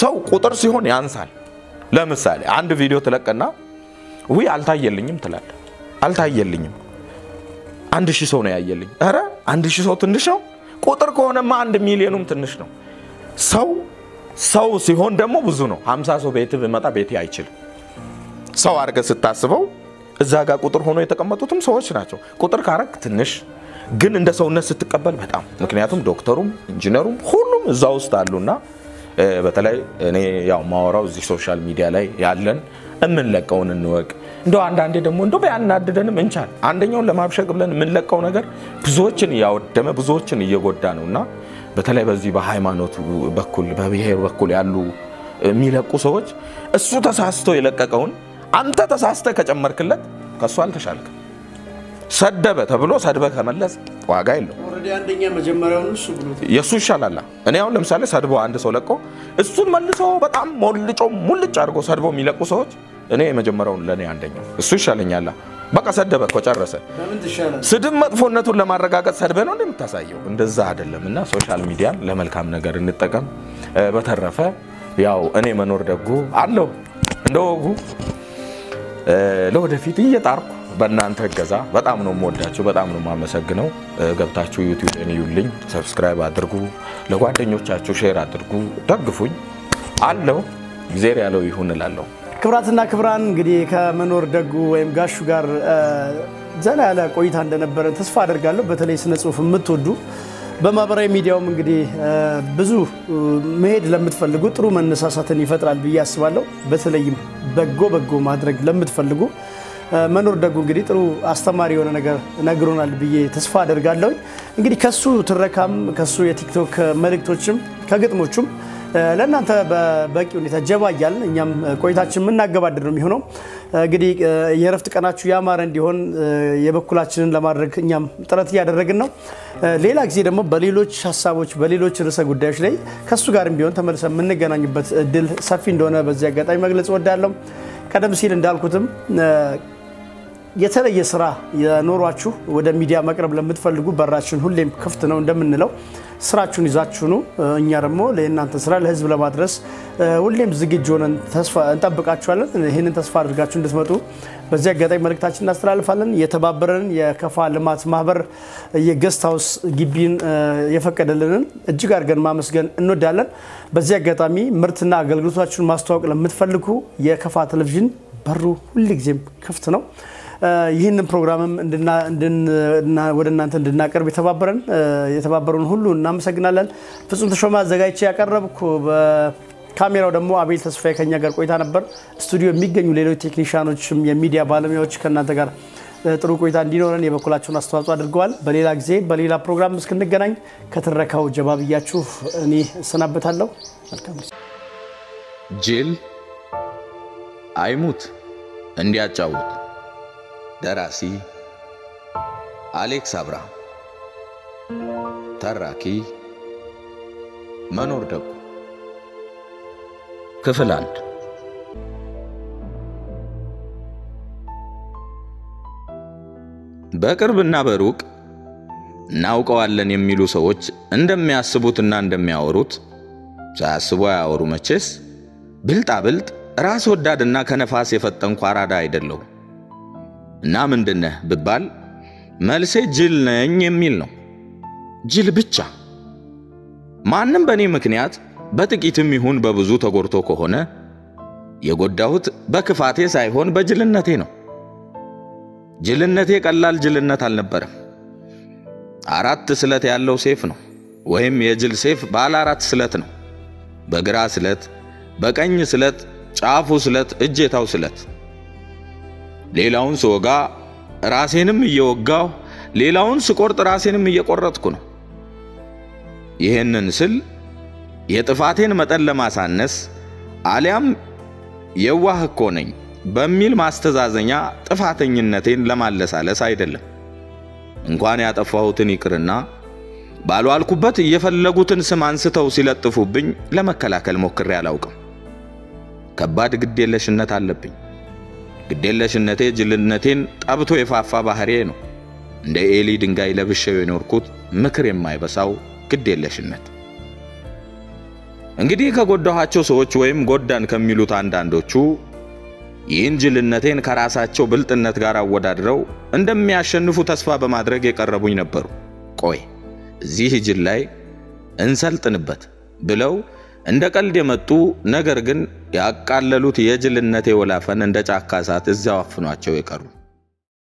ሰው ቁጥር ሲሆን ያንሳል ለምሳሌ አንድ ቪዲዮ ተለቀና ወይ አልታየልኝም ትላል አልታየልኝም 1000 ሰው ነው ያየልኝ አረ 1000 ሰው ትንሽ ነው ቁጥር ከሆነማ 1 ሚሊዮኑም ትንሽ ነው ሰው ሲሆን ደግሞ ብዙ ነው 50 ሰው ቤት በመጣ ቤት አይችልም ሰው አርገ ስታስበው እዛ ጋር ቁጥር ሆኖ የተቀመጡትም ሰዎች ናቸው ቁጥር ካረክ ትንሽ ግን እንደ ሰውነት ስትቀበል በጣም ምክንያቱም ዶክተሩም ኢንጂነሩም ሁሉም እዛ ውስጥ አሉና በተለይ እኔ ያው ማወራው እዚህ ሶሻል ሚዲያ ላይ ያለን እምንለቀውን እንወቅ እንደው አንዳንዴ ደግሞ እንደው በያናደደንም እንቻል አንደኛውን ለማብሸቅ ብለን የምንለቀው ነገር ብዙዎችን ያወደመ ብዙዎችን እየጎዳ ነውና በተለይ በዚህ በሃይማኖት በኩል በብሔር በኩል ያሉ የሚለቁ ሰዎች እሱ ተሳስቶ የለቀቀውን አንተ ተሳስተ ከጨመርክለት ከሱ አልተሻልክ ሰደበ ተብሎ ሰድበ ከመለስ ዋጋ የለው ኦሬዲ አንደኛ መጀመሪያው እሱ ብሎት የሱ ይሻላል እኔ አሁን ለምሳሌ ሰድቦ አንድ ሰው ለቆ እሱን መልሶ በጣም ሙልጭ አድርጎ ሰድቦ የሚለቁ ሰዎች እኔ መጀመሪያው ለኔ አንደኛው እሱ ይሻለኛል በቃ ሰደበ ቆጨረሰ ለምን ትሻላለህ ስድብ መጥፎነቱን ለማረጋገጥ ሰድበ ነው እንደምታሳየው እንደዛ አይደለምና ሶሻል ሚዲያን ለመልካም ነገር እንጠቀም በተረፈ ያው እኔ መኖር ደጉ አለው እንደወጉ ለወደፊት እየጣርኩ በእናንተ ገዛ በጣም ነው የምወዳችሁ በጣም ነው ማመሰግነው ገብታችሁ ዩቲዩብ እዩልኝ ሰብስክራይብ አድርጉ ለጓደኞቻችሁ ሼር አድርጉ ደግፉኝ አለው እግዚአብሔር ያለው ይሁን እላለሁ ክብራትና ክብራን እንግዲህ ከመኖር ደጉ ወይም ጋሹ ጋር ዘና ያለ ቆይታ እንደነበረ ተስፋ አደርጋለሁ በተለይ ስነ ጽሁፍ የምትወዱ በማህበራዊ ሚዲያውም እንግዲህ ብዙ መሄድ ለምትፈልጉ ጥሩ መነሳሳትን ይፈጥራል ብዬ አስባለሁ በተለይም በጎ ማድረግ ለምትፈልጉ መኖር ደጉ እንግዲህ ጥሩ አስተማሪ የሆነ ነገር ነግሮናል ብዬ ተስፋ አደርጋለሁ እንግዲህ ከሱ ትረካም ከሱ የቲክቶክ መልእክቶችም ከግጥሞቹም ለእናንተ በበቂ ሁኔታ ጀባ ይያልን እኛም ቆይታችን ምናገባደር ነው የሚሆነው እንግዲህ የረፍት ቀናችሁ ያማረ እንዲሆን የበኩላችንን ለማድረግ እኛም ጥረት ያደረግን ነው ሌላ ጊዜ ደግሞ በሌሎች ሐሳቦች በሌሎች ርዕሰ ጉዳዮች ላይ ከሱ ጋርም ቢሆን ተመልሰን የምንገናኝበት እድል ሰፊ እንደሆነ በዚህ አጋጣሚ መግለጽ ወዳለሁ ቀደም ሲል እንዳልኩትም የተለየ ስራ የኖሯችሁ ወደ ሚዲያ መቅረብ ለምትፈልጉ በራችን ሁሌም ክፍት ነው እንደምንለው ስራችሁን ይዛችሁ ነው እኛ ደግሞ ለእናንተ ስራ ለህዝብ ለማድረስ ሁሌም ዝግጁ ሆነን ተስፋ እንጠብቃችኋለን ይሄንን ተስፋ አድርጋችሁ እንድትመጡ በዚህ አጋጣሚ መልእክታችንን እናስተላልፋለን የተባበረን የከፋ ልማት ማህበር የገስት ሃውስ ግቢን የፈቀደልንን እጅግ አድርገን ማመስገን እንወዳለን በዚህ አጋጣሚ ምርትና አገልግሎታችሁን ማስተዋወቅ ለምትፈልጉ የከፋ ቴሌቪዥን በሩ ሁልጊዜም ክፍት ነው ይህንን ፕሮግራምም ወደ እናንተ እንድናቀርብ የተባበሩን ሁሉ እናመሰግናለን ፍጹም ተሾማ አዘጋጅቼ ያቀረብኩ በካሜራው ደግሞ አቤል ተስፋዬ ከኛ ጋር ቆይታ ነበር ስቱዲዮ የሚገኙ ሌሎች ቴክኒሻኖችም የሚዲያ ባለሙያዎች ከናንተ ጋር ጥሩ ቆይታ እንዲኖረን የበኩላቸውን አስተዋጽኦ አድርገዋል በሌላ ጊዜ በሌላ ፕሮግራም እስክንገናኝ ከተረካው ጀባብያችሁ እኔ ሰናበታለሁ መልካም ጅል አይሙት እንዲያጫውት ደራሲ አሌክስ አብራ ተራኪ መኖር ደጉ ክፍል 1 በቅርብና በሩቅ እናውቀዋለን የሚሉ ሰዎች እንደሚያስቡትና እንደሚያወሩት ሳያስቡ ያወሩ መቼስ ብልጣብልጥ ራስ ወዳድና ከነፋስ የፈጠንኩ አራዳ አይደለው እና ምንድነህ ብባል መልሴ ጅል ነኝ የሚል ነው ጅል ብቻ ማንንም በኔ ምክንያት በጥቂትም ይሁን በብዙ ተጎርቶ ከሆነ የጎዳሁት በክፋቴ ሳይሆን በጅልነቴ ነው ጅልነቴ ቀላል ጅልነት አልነበረም 4 ስለት ያለው ሴፍ ነው ወይም የጅል ሴፍ ባለ 4 ስለት ነው በግራ ስለት በቀኝ ስለት ጫፉ ስለት እጄታው ስለት ሌላውን ስወጋ ራሴንም እየወጋው ሌላውን ስቆርጥ ራሴንም እየቆረጥኩ ነው ይሄንን ስል የጥፋቴን መጠን ለማሳነስ አሊያም የዋህ እኮ ነኝ በሚል ማስተዛዘኛ ጥፋተኝነቴን ለማለሳለስ አይደለም። እንኳን ያጠፋሁትን ይቅርና ባልዋልኩበት የፈለጉትን ስም አንስተው ሲለጥፉብኝ ለመከላከል ሞክሬ አላውቅም። ከባድ ግዴለሽነት አለብኝ። ግዴለሽነቴ ጅልነቴን ጠብቶ የፋፋ ባህሪዬ ነው። እንደ ኤሊ ድንጋይ ለብሼው የኖርኩት ምክር የማይበሳው ግዴለሽነት። እንግዲህ ከጎዳኋቸው ሰዎች ወይም ጎዳን ከሚሉት አንዳንዶቹ ይህን ጅልነቴን ከራሳቸው ብልጥነት ጋር አወዳድረው እንደሚያሸንፉ ተስፋ በማድረግ የቀረቡኝ ነበሩ። ቆይ እዚህ ጅል ላይ እንሰልጥንበት ብለው እንደ ቀልድ የመጡ ነገር ግን ያቃለሉት የጅልነቴ ወላፈን እንደ ጫካ እሳት እዛው አፍኗቸው የቀሩ